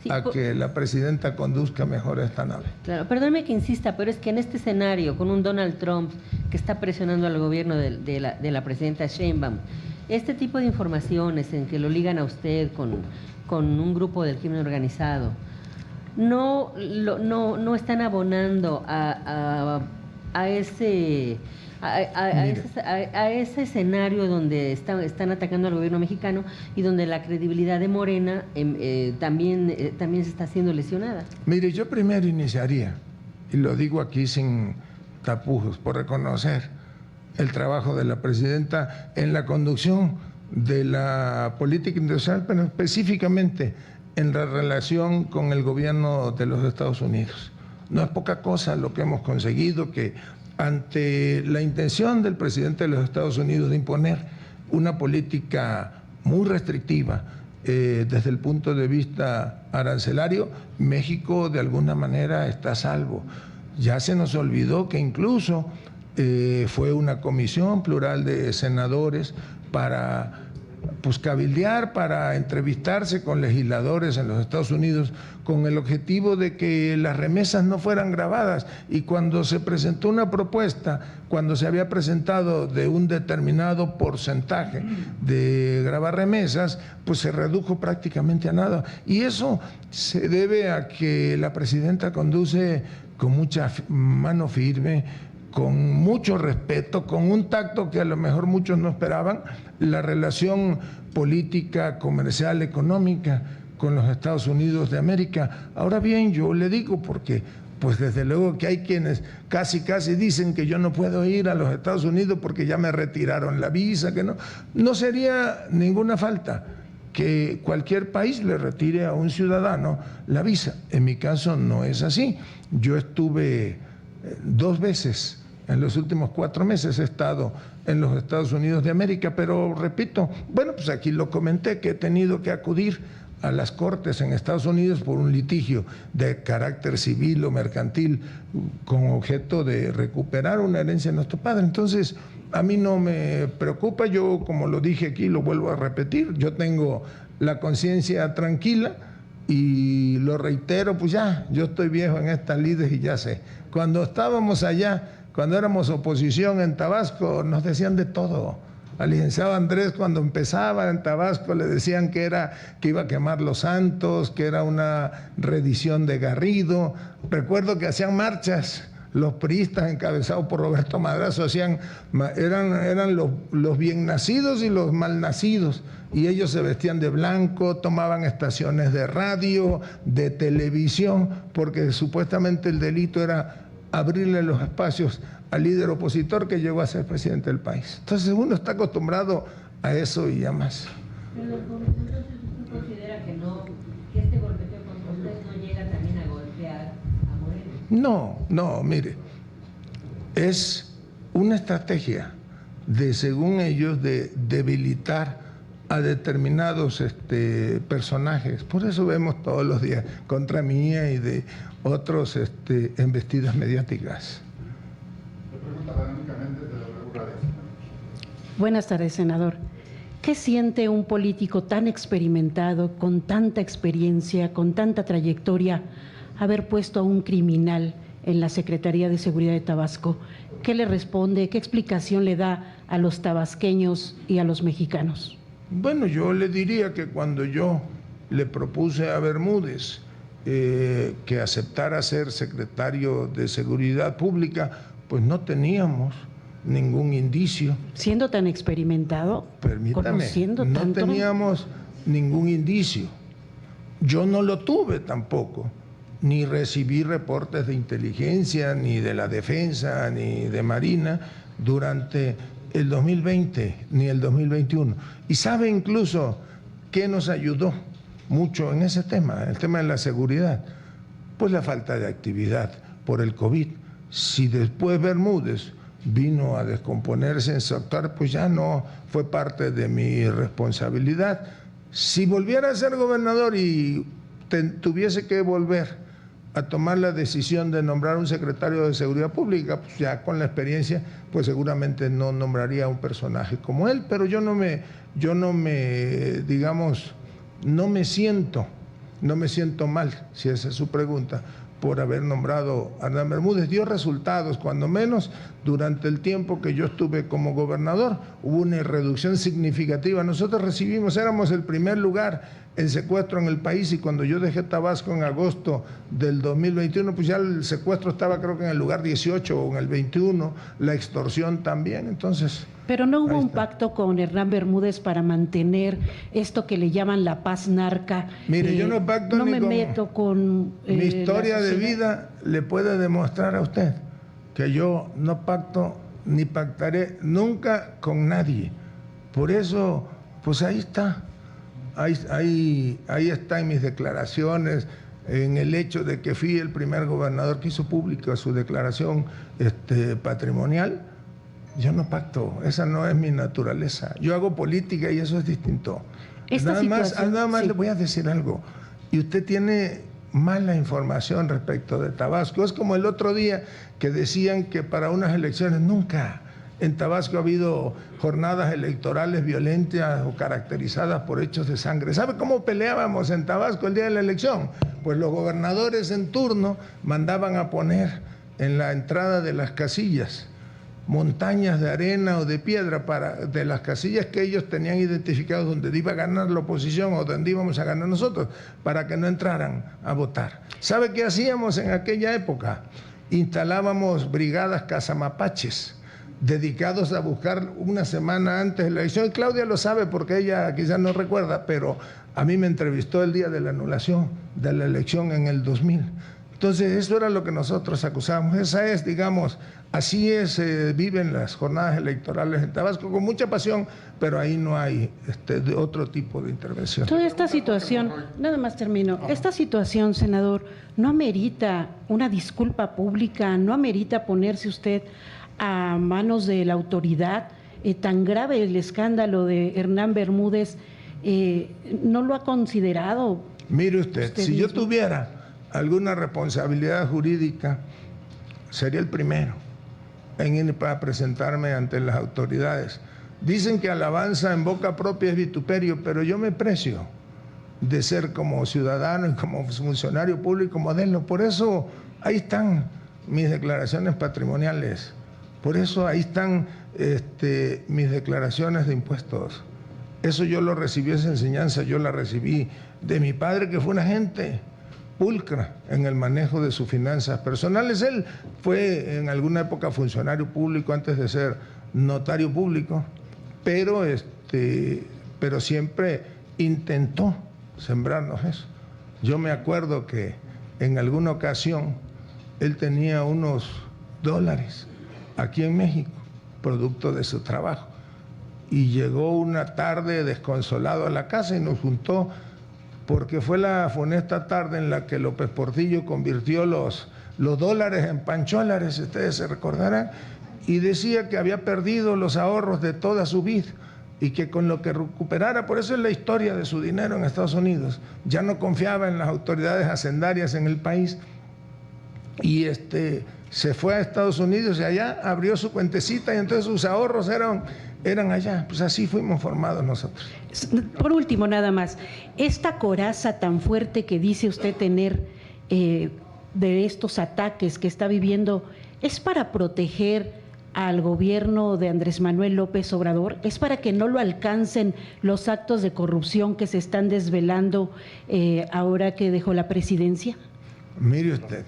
a que la Presidenta conduzca mejor esta nave. Claro, perdóneme que insista, pero es que en este escenario, con un Donald Trump que está presionando al gobierno de la Presidenta Sheinbaum, este tipo de informaciones en que lo ligan a usted con un grupo del crimen organizado, no están abonando a ese escenario donde están atacando al gobierno mexicano y donde la credibilidad de Morena también se está siendo lesionada. Mire, yo primero iniciaría, y lo digo aquí sin tapujos, por reconocer el trabajo de la Presidenta en la conducción de la política internacional, pero específicamente en la relación con el gobierno de los Estados Unidos. No es poca cosa lo que hemos conseguido, que ante la intención del presidente de los Estados Unidos de imponer una política muy restrictiva desde el punto de vista arancelario, México de alguna manera está a salvo. Ya se nos olvidó que incluso fue una comisión plural de senadores para pues cabildear, para entrevistarse con legisladores en los Estados Unidos con el objetivo de que las remesas no fueran gravadas. Y cuando se presentó una propuesta, cuando se había presentado de un determinado porcentaje de gravar remesas, pues se redujo prácticamente a nada. Y eso se debe a que la presidenta conduce con mucha mano firme, con mucho respeto, con un tacto que a lo mejor muchos no esperaban, la relación política, comercial, económica con los Estados Unidos de América. Ahora bien, yo le digo, porque pues desde luego que hay quienes casi dicen que yo no puedo ir a los Estados Unidos porque ya me retiraron la visa, que no sería ninguna falta que cualquier país le retire a un ciudadano la visa. En mi caso no es así. Yo estuve 2 veces en los últimos 4 meses, he estado en los Estados Unidos de América, pero repito, bueno, pues aquí lo comenté, que he tenido que acudir a las cortes en Estados Unidos por un litigio de carácter civil o mercantil con objeto de recuperar una herencia de nuestro padre. Entonces, a mí no me preocupa, yo como lo dije aquí, lo vuelvo a repetir, yo tengo la conciencia tranquila y lo reitero, pues ya, yo estoy viejo en estas lides y ya sé. Cuando estábamos allá, cuando éramos oposición en Tabasco, nos decían de todo. Al licenciado Andrés, cuando empezaba en Tabasco, le decían que iba a quemar Los Santos, que era una reedición de Garrido. Recuerdo que hacían marchas, los priistas encabezados por Roberto Madrazo, eran los bien nacidos y los mal nacidos, y ellos se vestían de blanco, tomaban estaciones de radio, de televisión, porque supuestamente el delito era abrirle los espacios al líder opositor que llegó a ser presidente del país. Entonces uno está acostumbrado a eso y ya más. Pero entonces usted considera que este golpeteo contra usted no llega también a golpear a Moreno. No, mire, es una estrategia de, según ellos, de debilitar a determinados personajes. Por eso vemos todos los días contra mía y de otros embestidas mediáticas. Buenas tardes, senador. ¿Qué siente un político tan experimentado, con tanta experiencia, con tanta trayectoria, haber puesto a un criminal en la Secretaría de Seguridad de Tabasco? ¿Qué le responde? ¿Qué explicación le da a los tabasqueños y a los mexicanos? Bueno, yo le diría que cuando yo le propuse a Bermúdez que aceptara ser secretario de Seguridad Pública, pues no teníamos ningún indicio. Siendo tan experimentado, permítame, no teníamos ningún indicio. Yo no lo tuve tampoco, ni recibí reportes de inteligencia, ni de la defensa, ni de Marina durante el 2020, ni el 2021. Y sabe incluso qué nos ayudó mucho en ese tema, el tema de la seguridad, pues la falta de actividad por el COVID. Si después Bermúdez vino a descomponerse en su actuar, pues ya no fue parte de mi responsabilidad. Si volviera a ser gobernador y tuviese que volver a tomar la decisión de nombrar un secretario de Seguridad Pública, pues ya con la experiencia, pues seguramente no nombraría a un personaje como él, pero yo no me siento mal, si esa es su pregunta, por haber nombrado a Hernán Bermúdez. Dio resultados, cuando menos durante el tiempo que yo estuve como gobernador, hubo una reducción significativa. Nosotros éramos el primer lugar en secuestro en el país, y cuando yo dejé Tabasco en agosto del 2021, pues ya el secuestro estaba creo que en el lugar 18 o en el 21, la extorsión también, entonces... Pero no hubo un pacto con Hernán Bermúdez para mantener esto que le llaman la paz narca. Mire, yo no pacto no ni me con... meto con... Mi historia de vida le puede demostrar a usted que yo no pacto ni pactaré nunca con nadie. Por eso, pues ahí está. Ahí está en mis declaraciones, en el hecho de que fui el primer gobernador que hizo pública su declaración patrimonial. Yo no pacto, esa no es mi naturaleza. Yo hago política y eso es distinto. Nada más sí. Le voy a decir algo. Y usted tiene mala información respecto de Tabasco. Es como el otro día que decían que para unas elecciones nunca en Tabasco ha habido jornadas electorales violentas o caracterizadas por hechos de sangre. ¿Sabe cómo peleábamos en Tabasco el día de la elección? Pues los gobernadores en turno mandaban a poner en la entrada de las casillas montañas de arena o de piedra de las casillas que ellos tenían identificados donde iba a ganar la oposición o donde íbamos a ganar nosotros, para que no entraran a votar. ¿Sabe qué hacíamos en aquella época? Instalábamos brigadas cazamapaches dedicados a buscar una semana antes de la elección. Y Claudia lo sabe porque ella quizás no recuerda, pero a mí me entrevistó el día de la anulación de la elección en el 2000. Entonces, eso era lo que nosotros acusábamos. Esa es, digamos, así es, viven las jornadas electorales en Tabasco, con mucha pasión, pero ahí no hay de otro tipo de intervención. Toda esta situación, nada más termino, esta situación, senador, no amerita una disculpa pública, no amerita ponerse usted a manos de la autoridad. Tan grave el escándalo de Hernán Bermúdez, ¿no lo ha considerado? Mire usted si mismo? Yo tuviera alguna responsabilidad jurídica, sería el primero en ir para presentarme ante las autoridades. Dicen que alabanza en boca propia es vituperio, pero yo me precio de ser como ciudadano y como funcionario público modelo. Por eso ahí están mis declaraciones patrimoniales, por eso ahí están mis declaraciones de impuestos. Eso yo lo recibí, esa enseñanza yo la recibí de mi padre, que fue un agente pulcra en el manejo de sus finanzas personales. Él fue en alguna época funcionario público antes de ser notario público, pero siempre intentó sembrarnos eso. Yo me acuerdo que en alguna ocasión él tenía unos dólares aquí en México, producto de su trabajo, y llegó una tarde desconsolado a la casa y nos juntó, porque fue la funesta tarde en la que López Portillo convirtió los dólares en pancholares, ustedes se recordarán, y decía que había perdido los ahorros de toda su vida y que con lo que recuperara, por eso es la historia de su dinero en Estados Unidos, ya no confiaba en las autoridades hacendarias en el país y se fue a Estados Unidos y allá abrió su cuentecita y entonces sus ahorros eran allá. Pues así fuimos formados nosotros. Por último, nada más, esta coraza tan fuerte que dice usted tener de estos ataques que está viviendo, ¿es para proteger al gobierno de Andrés Manuel López Obrador? ¿Es para que no lo alcancen los actos de corrupción que se están desvelando ahora que dejó la presidencia? Mire usted,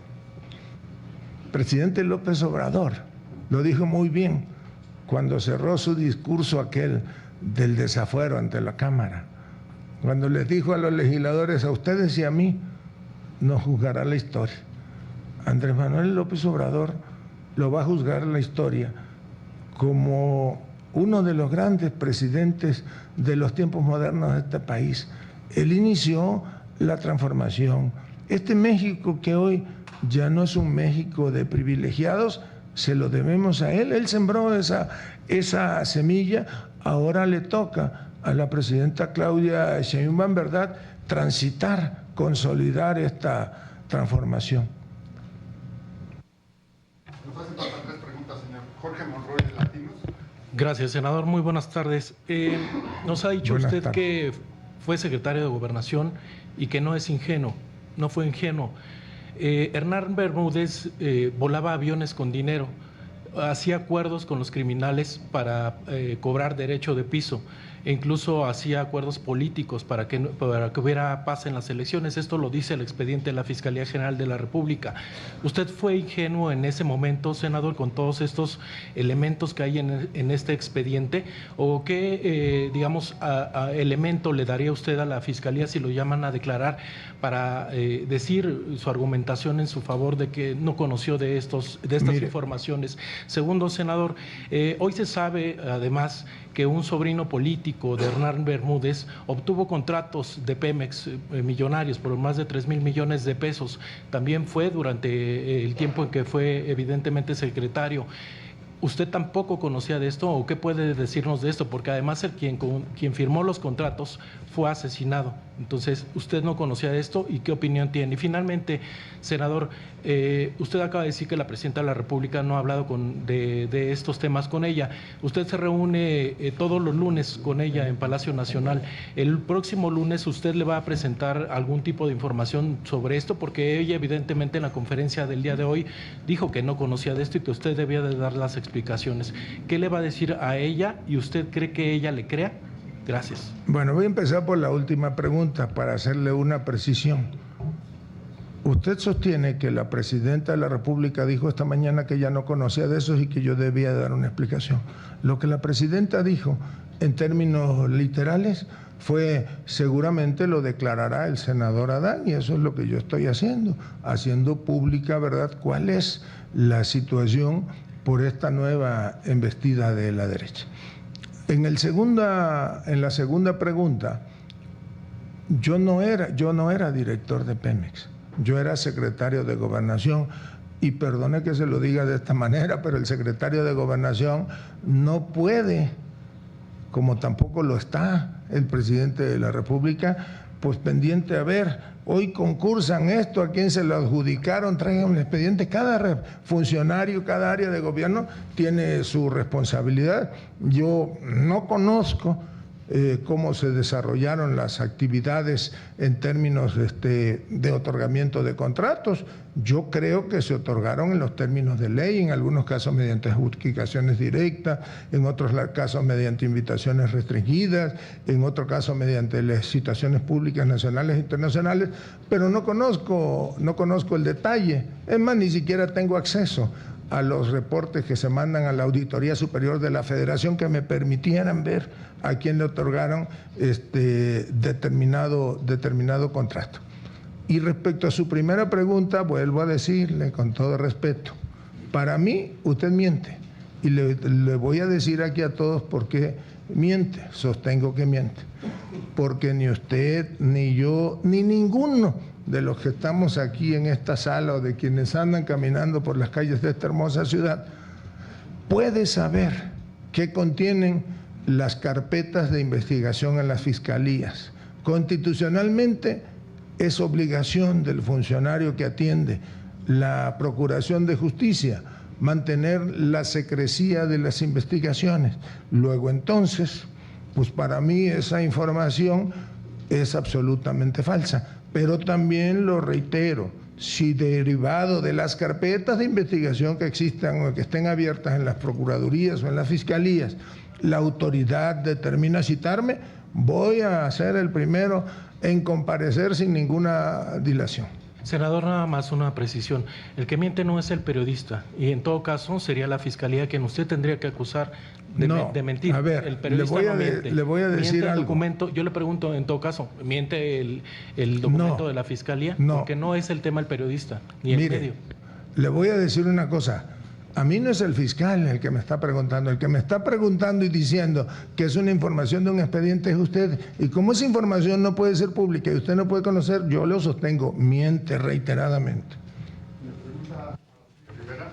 presidente López Obrador lo dijo muy bien cuando cerró su discurso aquel del desafuero ante la Cámara, cuando les dijo a los legisladores: a ustedes y a mí nos juzgará la historia. Andrés Manuel López Obrador lo va a juzgar la historia como uno de los grandes presidentes de los tiempos modernos de este país. Él inició la transformación. Este México que hoy ya no es un México de privilegiados, se lo debemos a él. Él sembró esa semilla. Ahora le toca a la presidenta Claudia Sheinbaum, ¿verdad?, transitar, consolidar esta transformación. Jorge Monroy, de Latinos. Gracias, senador. Muy buenas tardes. Nos ha dicho Buenas usted tardes. que fue secretario de Gobernación y que no es ingenuo, no fue ingenuo. Hernán Bermúdez volaba aviones con dinero, hacía acuerdos con los criminales para cobrar derecho de piso e incluso hacía acuerdos políticos para que hubiera paz en las elecciones. Esto lo dice el expediente de la Fiscalía General de la República. ¿Usted fue ingenuo en ese momento, senador, con todos estos elementos que hay en este expediente? ¿O qué, elemento le daría usted a la Fiscalía si lo llaman a declarar para decir su argumentación en su favor de que no conoció de estas informaciones? Segundo, senador, hoy se sabe además que un sobrino político de Hernán Bermúdez obtuvo contratos de Pemex millonarios por más de 3,000 millones de pesos. También fue durante el tiempo en que fue evidentemente secretario. ¿Usted tampoco conocía de esto o qué puede decirnos de esto? Porque además quien firmó los contratos fue asesinado. Entonces, ¿usted no conocía de esto y qué opinión tiene? Y finalmente, senador, usted acaba de decir que la presidenta de la República no ha hablado de estos temas con ella. Usted se reúne todos los lunes con ella en Palacio Nacional. El próximo lunes usted le va a presentar algún tipo de información sobre esto, porque ella evidentemente en la conferencia del día de hoy dijo que no conocía de esto y que usted debía de dar las explicaciones. ¿Qué le va a decir a ella y usted cree que ella le crea? Gracias. Bueno, voy a empezar por la última pregunta para hacerle una precisión. Usted sostiene que la presidenta de la República dijo esta mañana que ella no conocía de esos y que yo debía dar una explicación. Lo que la presidenta dijo en términos literales fue: seguramente lo declarará el senador Adán, y eso es lo que yo estoy haciendo pública, ¿verdad?, cuál es la situación por esta nueva embestida de la derecha. En la segunda pregunta, yo no era director de Pemex, yo era secretario de Gobernación, y perdone que se lo diga de esta manera, pero el secretario de Gobernación no puede, como tampoco lo está el presidente de la República, pues pendiente a ver, hoy concursan esto, a quién se lo adjudicaron, traigan un expediente. Cada funcionario, cada área de gobierno tiene su responsabilidad. Yo no conozco cómo se desarrollaron las actividades en términos de otorgamiento de contratos. Yo creo que se otorgaron en los términos de ley, en algunos casos mediante adjudicaciones directas, en otros casos mediante invitaciones restringidas, en otros casos mediante licitaciones públicas nacionales e internacionales, pero no conozco el detalle. Es más, ni siquiera tengo acceso a los reportes que se mandan a la Auditoría Superior de la Federación que me permitieran ver a quién le otorgaron determinado contrato. Y respecto a su primera pregunta, vuelvo a decirle con todo respeto, para mí usted miente, y le voy a decir aquí a todos por qué miente, sostengo que miente, porque ni usted, ni yo, ni ninguno de los que estamos aquí en esta sala o de quienes andan caminando por las calles de esta hermosa ciudad puede saber qué contienen las carpetas de investigación en las fiscalías. Constitucionalmente es obligación del funcionario que atiende la Procuración de Justicia mantener la secrecía de las investigaciones. Luego entonces, pues para mí esa información es absolutamente falsa. Pero también lo reitero, si derivado de las carpetas de investigación que existan o que estén abiertas en las procuradurías o en las fiscalías, la autoridad determina citarme, voy a ser el primero en comparecer sin ninguna dilación. Senador, nada más una precisión. El que miente no es el periodista, y en todo caso sería la fiscalía quien usted tendría que acusar de mentir. A ver, el periodista no miente. le voy a decir ¿Miente el algo. documento? Yo le pregunto, en todo caso, ¿miente el documento de la fiscalía? No. Porque no es el tema el periodista, ni el medio. Le voy a decir una cosa. A mí no es el fiscal el que me está preguntando. El que me está preguntando y diciendo que es una información de un expediente es usted. Y como esa información no puede ser pública y usted no puede conocer, yo lo sostengo, miente reiteradamente. Rivera,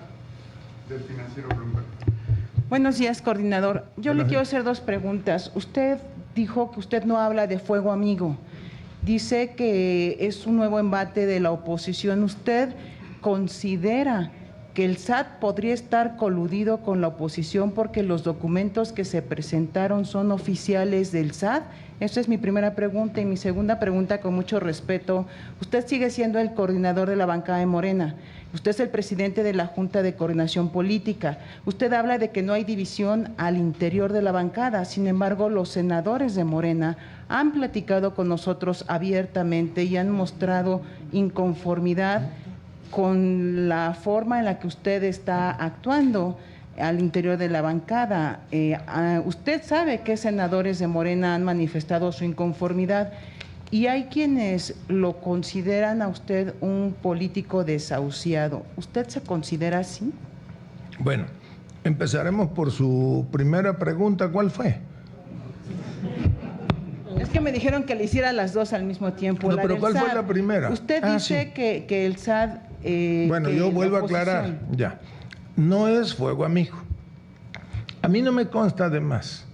del Financiero Bloomberg. Buenos días, coordinador. Yo le quiero hacer dos preguntas. Usted dijo que usted no habla de fuego amigo. Dice que es un nuevo embate de la oposición. ¿Usted considera que el SAT podría estar coludido con la oposición porque los documentos que se presentaron son oficiales del SAT? Esa es mi primera pregunta. Y mi segunda pregunta, con mucho respeto, usted sigue siendo el coordinador de la bancada de Morena, usted es el presidente de la Junta de Coordinación Política, usted habla de que no hay división al interior de la bancada, sin embargo, los senadores de Morena han platicado con nosotros abiertamente y han mostrado inconformidad con la forma en la que usted está actuando al interior de la bancada. Usted sabe que senadores de Morena han manifestado su inconformidad y hay quienes lo consideran a usted un político desahuciado. ¿Usted se considera así? Bueno, empezaremos por su primera pregunta. ¿Cuál fue? Es que me dijeron que le hiciera las dos al mismo tiempo. No, pero ¿cuál fue la primera? Usted dice sí, que el SAT... bueno, yo vuelvo a aclarar, ya. No es fuego amigo. A mí no me consta además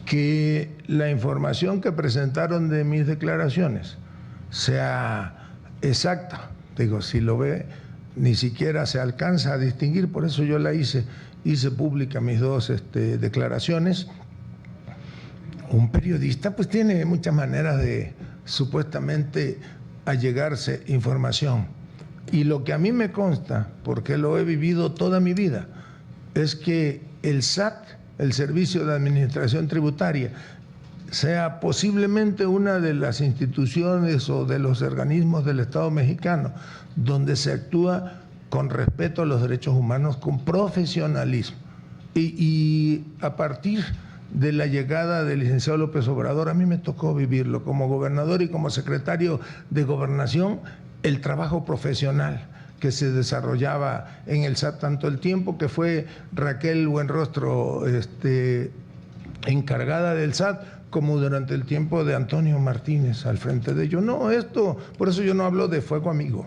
que la información que presentaron de mis declaraciones sea exacta. Digo, si lo ve, ni siquiera se alcanza a distinguir, por eso yo la hice pública mis dos declaraciones. Un periodista pues tiene muchas maneras de supuestamente allegarse información. Y lo que a mí me consta, porque lo he vivido toda mi vida, es que el SAT, el Servicio de Administración Tributaria, sea posiblemente una de las instituciones o de los organismos del Estado mexicano donde se actúa con respeto a los derechos humanos, con profesionalismo. Y a partir de la llegada del licenciado López Obrador, a mí me tocó vivirlo como gobernador y como secretario de Gobernación, el trabajo profesional que se desarrollaba en el SAT, tanto el tiempo que fue Raquel Buenrostro encargada del SAT, como durante el tiempo de Antonio Martínez al frente de ello. No, por eso yo no hablo de fuego amigo.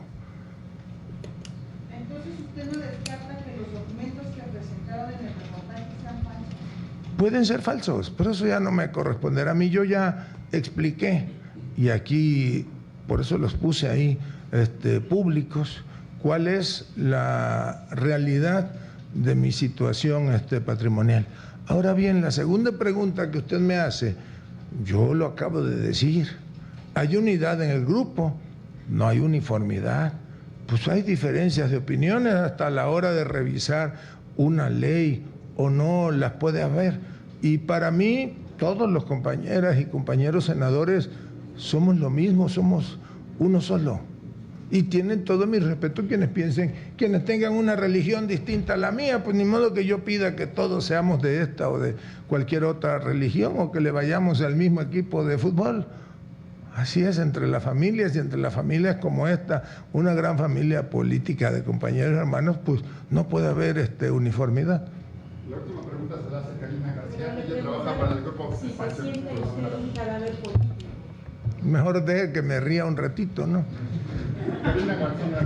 Entonces, ¿usted no descarta que los documentos que presentaron en el reportaje sean falsos? Pueden ser falsos, pero eso ya no me corresponderá a mí. Yo ya expliqué, y aquí, por eso los puse ahí públicos, cuál es la realidad de mi situación patrimonial. Ahora bien, la segunda pregunta que usted me hace, yo lo acabo de decir. Hay unidad en el grupo, no hay uniformidad. Pues hay diferencias de opiniones hasta la hora de revisar una ley o no las puede haber. Y para mí, todos los compañeras y compañeros senadores somos lo mismo, somos uno solo. Y tienen todo mi respeto quienes piensen, quienes tengan una religión distinta a la mía, pues ni modo que yo pida que todos seamos de esta o de cualquier otra religión o que le vayamos al mismo equipo de fútbol. Así es entre las familias, y entre las familias como esta, una gran familia política de compañeros y hermanos, pues no puede haber uniformidad. La última pregunta se la hace Karina García, ella trabaja para el grupo. Si se siente usted un cadáver político. Mejor deje que me ría un ratito, ¿no?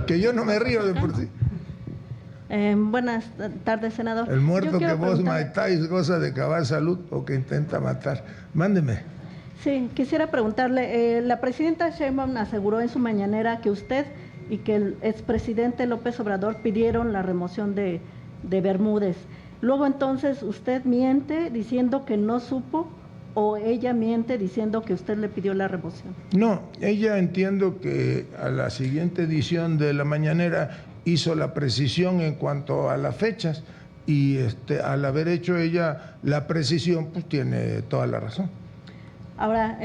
Que yo no me río de por sí. Buenas tardes, senador. El muerto que vos matáis goza de cabal salud o que intenta matar. Mándeme. Sí, quisiera preguntarle, la presidenta Sheinbaum aseguró en su mañanera que usted y que el expresidente López Obrador pidieron la remoción de Bermúdez. Luego entonces usted miente diciendo que no supo, o ella miente diciendo que usted le pidió la remoción. No, ella entiendo que a la siguiente edición de la mañanera hizo la precisión en cuanto a las fechas y al haber hecho ella la precisión, pues tiene toda la razón. Ahora,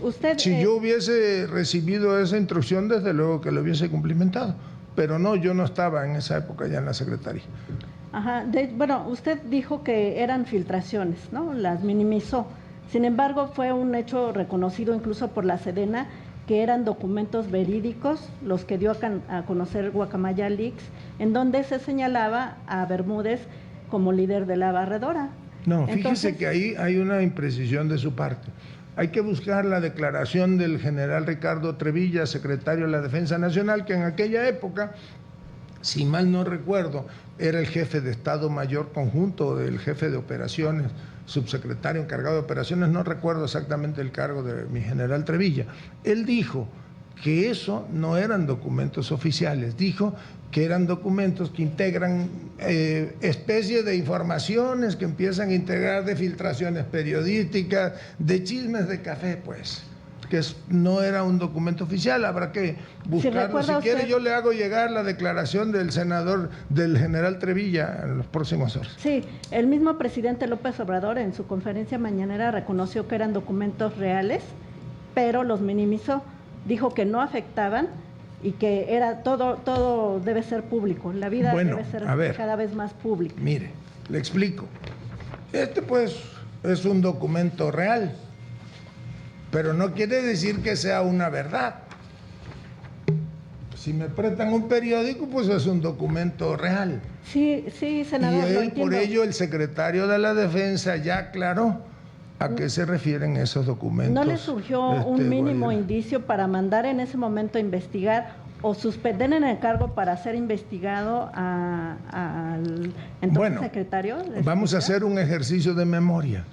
usted... Si yo hubiese recibido esa instrucción, desde luego que lo hubiese cumplimentado, pero no, yo no estaba en esa época ya en la Secretaría. Ajá, bueno, usted dijo que eran filtraciones, ¿no? Las minimizó. Sin embargo, fue un hecho reconocido incluso por la Sedena, que eran documentos verídicos, los que dio a conocer Guacamaya Leaks, en donde se señalaba a Bermúdez como líder de la barredora. No, fíjese que ahí hay una imprecisión de su parte. Hay que buscar la declaración del general Ricardo Trevilla, secretario de la Defensa Nacional, que en aquella época, si mal no recuerdo, era el jefe de Estado Mayor Conjunto, el jefe de operaciones, subsecretario encargado de operaciones, no recuerdo exactamente el cargo de mi general Trevilla. Él dijo que eso no eran documentos oficiales, dijo que eran documentos que integran especies de informaciones que empiezan a integrar de filtraciones periodísticas, de chismes de café, pues, que no era un documento oficial. Habrá que buscarlo. Si quiere, yo le hago llegar la declaración del senador, del general Trevilla, en los próximos horas. Sí, el mismo presidente López Obrador en su conferencia mañanera reconoció que eran documentos reales, pero los minimizó. Dijo que no afectaban y que era todo debe ser público. La vida debe ser cada vez más pública. Mire, le explico. Pues es un documento real, pero no quiere decir que sea una verdad. Si me prestan un periódico, pues es un documento real. Sí, senador. Y por ello el secretario de la Defensa ya aclaró a qué se refieren esos documentos. ¿No le surgió un mínimo indicio para mandar en ese momento a investigar o suspender en el cargo para ser investigado al entonces secretario? Vamos a hacer un ejercicio de memoria.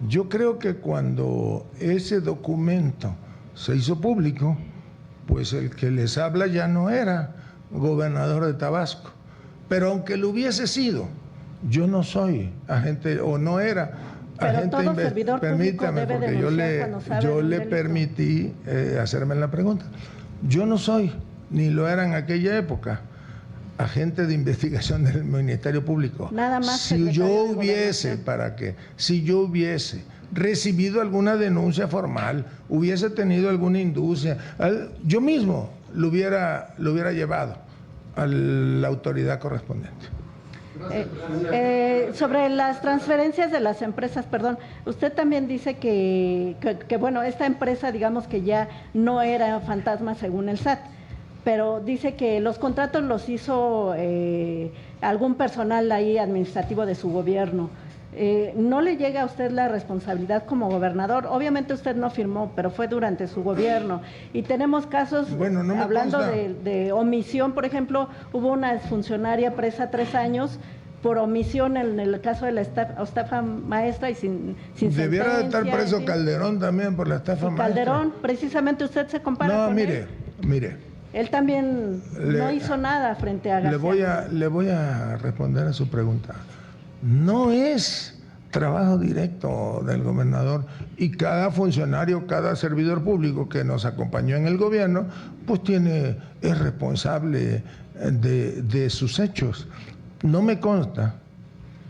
Yo creo que cuando ese documento se hizo público, pues el que les habla ya no era gobernador de Tabasco. Pero aunque lo hubiese sido, yo no soy agente, o no era agente investigativo. Permítame, porque yo le permití hacerme la pregunta. Yo no soy, ni lo era en aquella época, agente de investigación del Ministerio Público. Nada más. Si yo hubiese recibido alguna denuncia formal, hubiese tenido alguna inducia, yo mismo lo hubiera llevado a la autoridad correspondiente. Sobre las transferencias de las empresas, perdón, usted también dice que bueno, esta empresa, digamos que ya no era fantasma según el SAT, pero dice que los contratos los hizo algún personal ahí administrativo de su gobierno. ¿No le llega a usted la responsabilidad como gobernador? Obviamente usted no firmó, pero fue durante su gobierno. Y tenemos casos, hablando de omisión, por ejemplo, hubo una exfuncionaria presa 3 años por omisión en el caso de la estafa maestra y sin debiera de estar preso Calderón también por la estafa maestra. Calderón, precisamente usted se compara con él. Mire. Él también no hizo nada frente a García. Le voy a responder a su pregunta. No es trabajo directo del gobernador, y cada funcionario, cada servidor público que nos acompañó en el gobierno, pues es responsable de sus hechos. No me consta,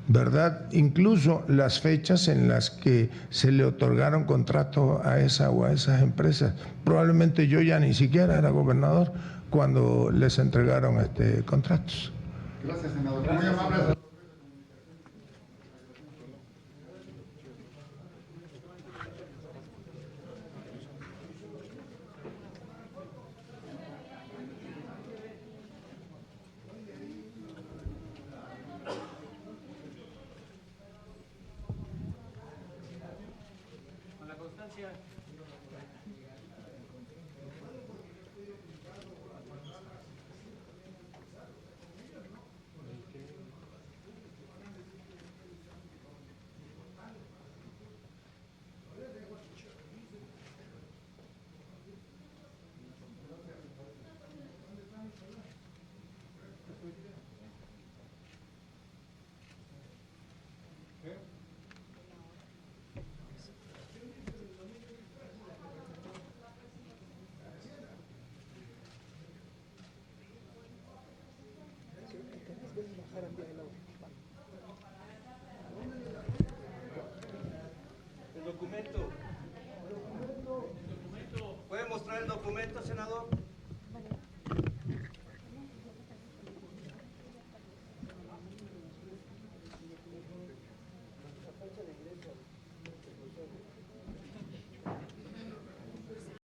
¿verdad? Incluso las fechas en las que se le otorgaron contratos a esa o a esas empresas. Probablemente yo ya ni siquiera era gobernador cuando les entregaron contratos. Gracias, senador. Muy amable. El documento. ¿Puede mostrar el documento, senador?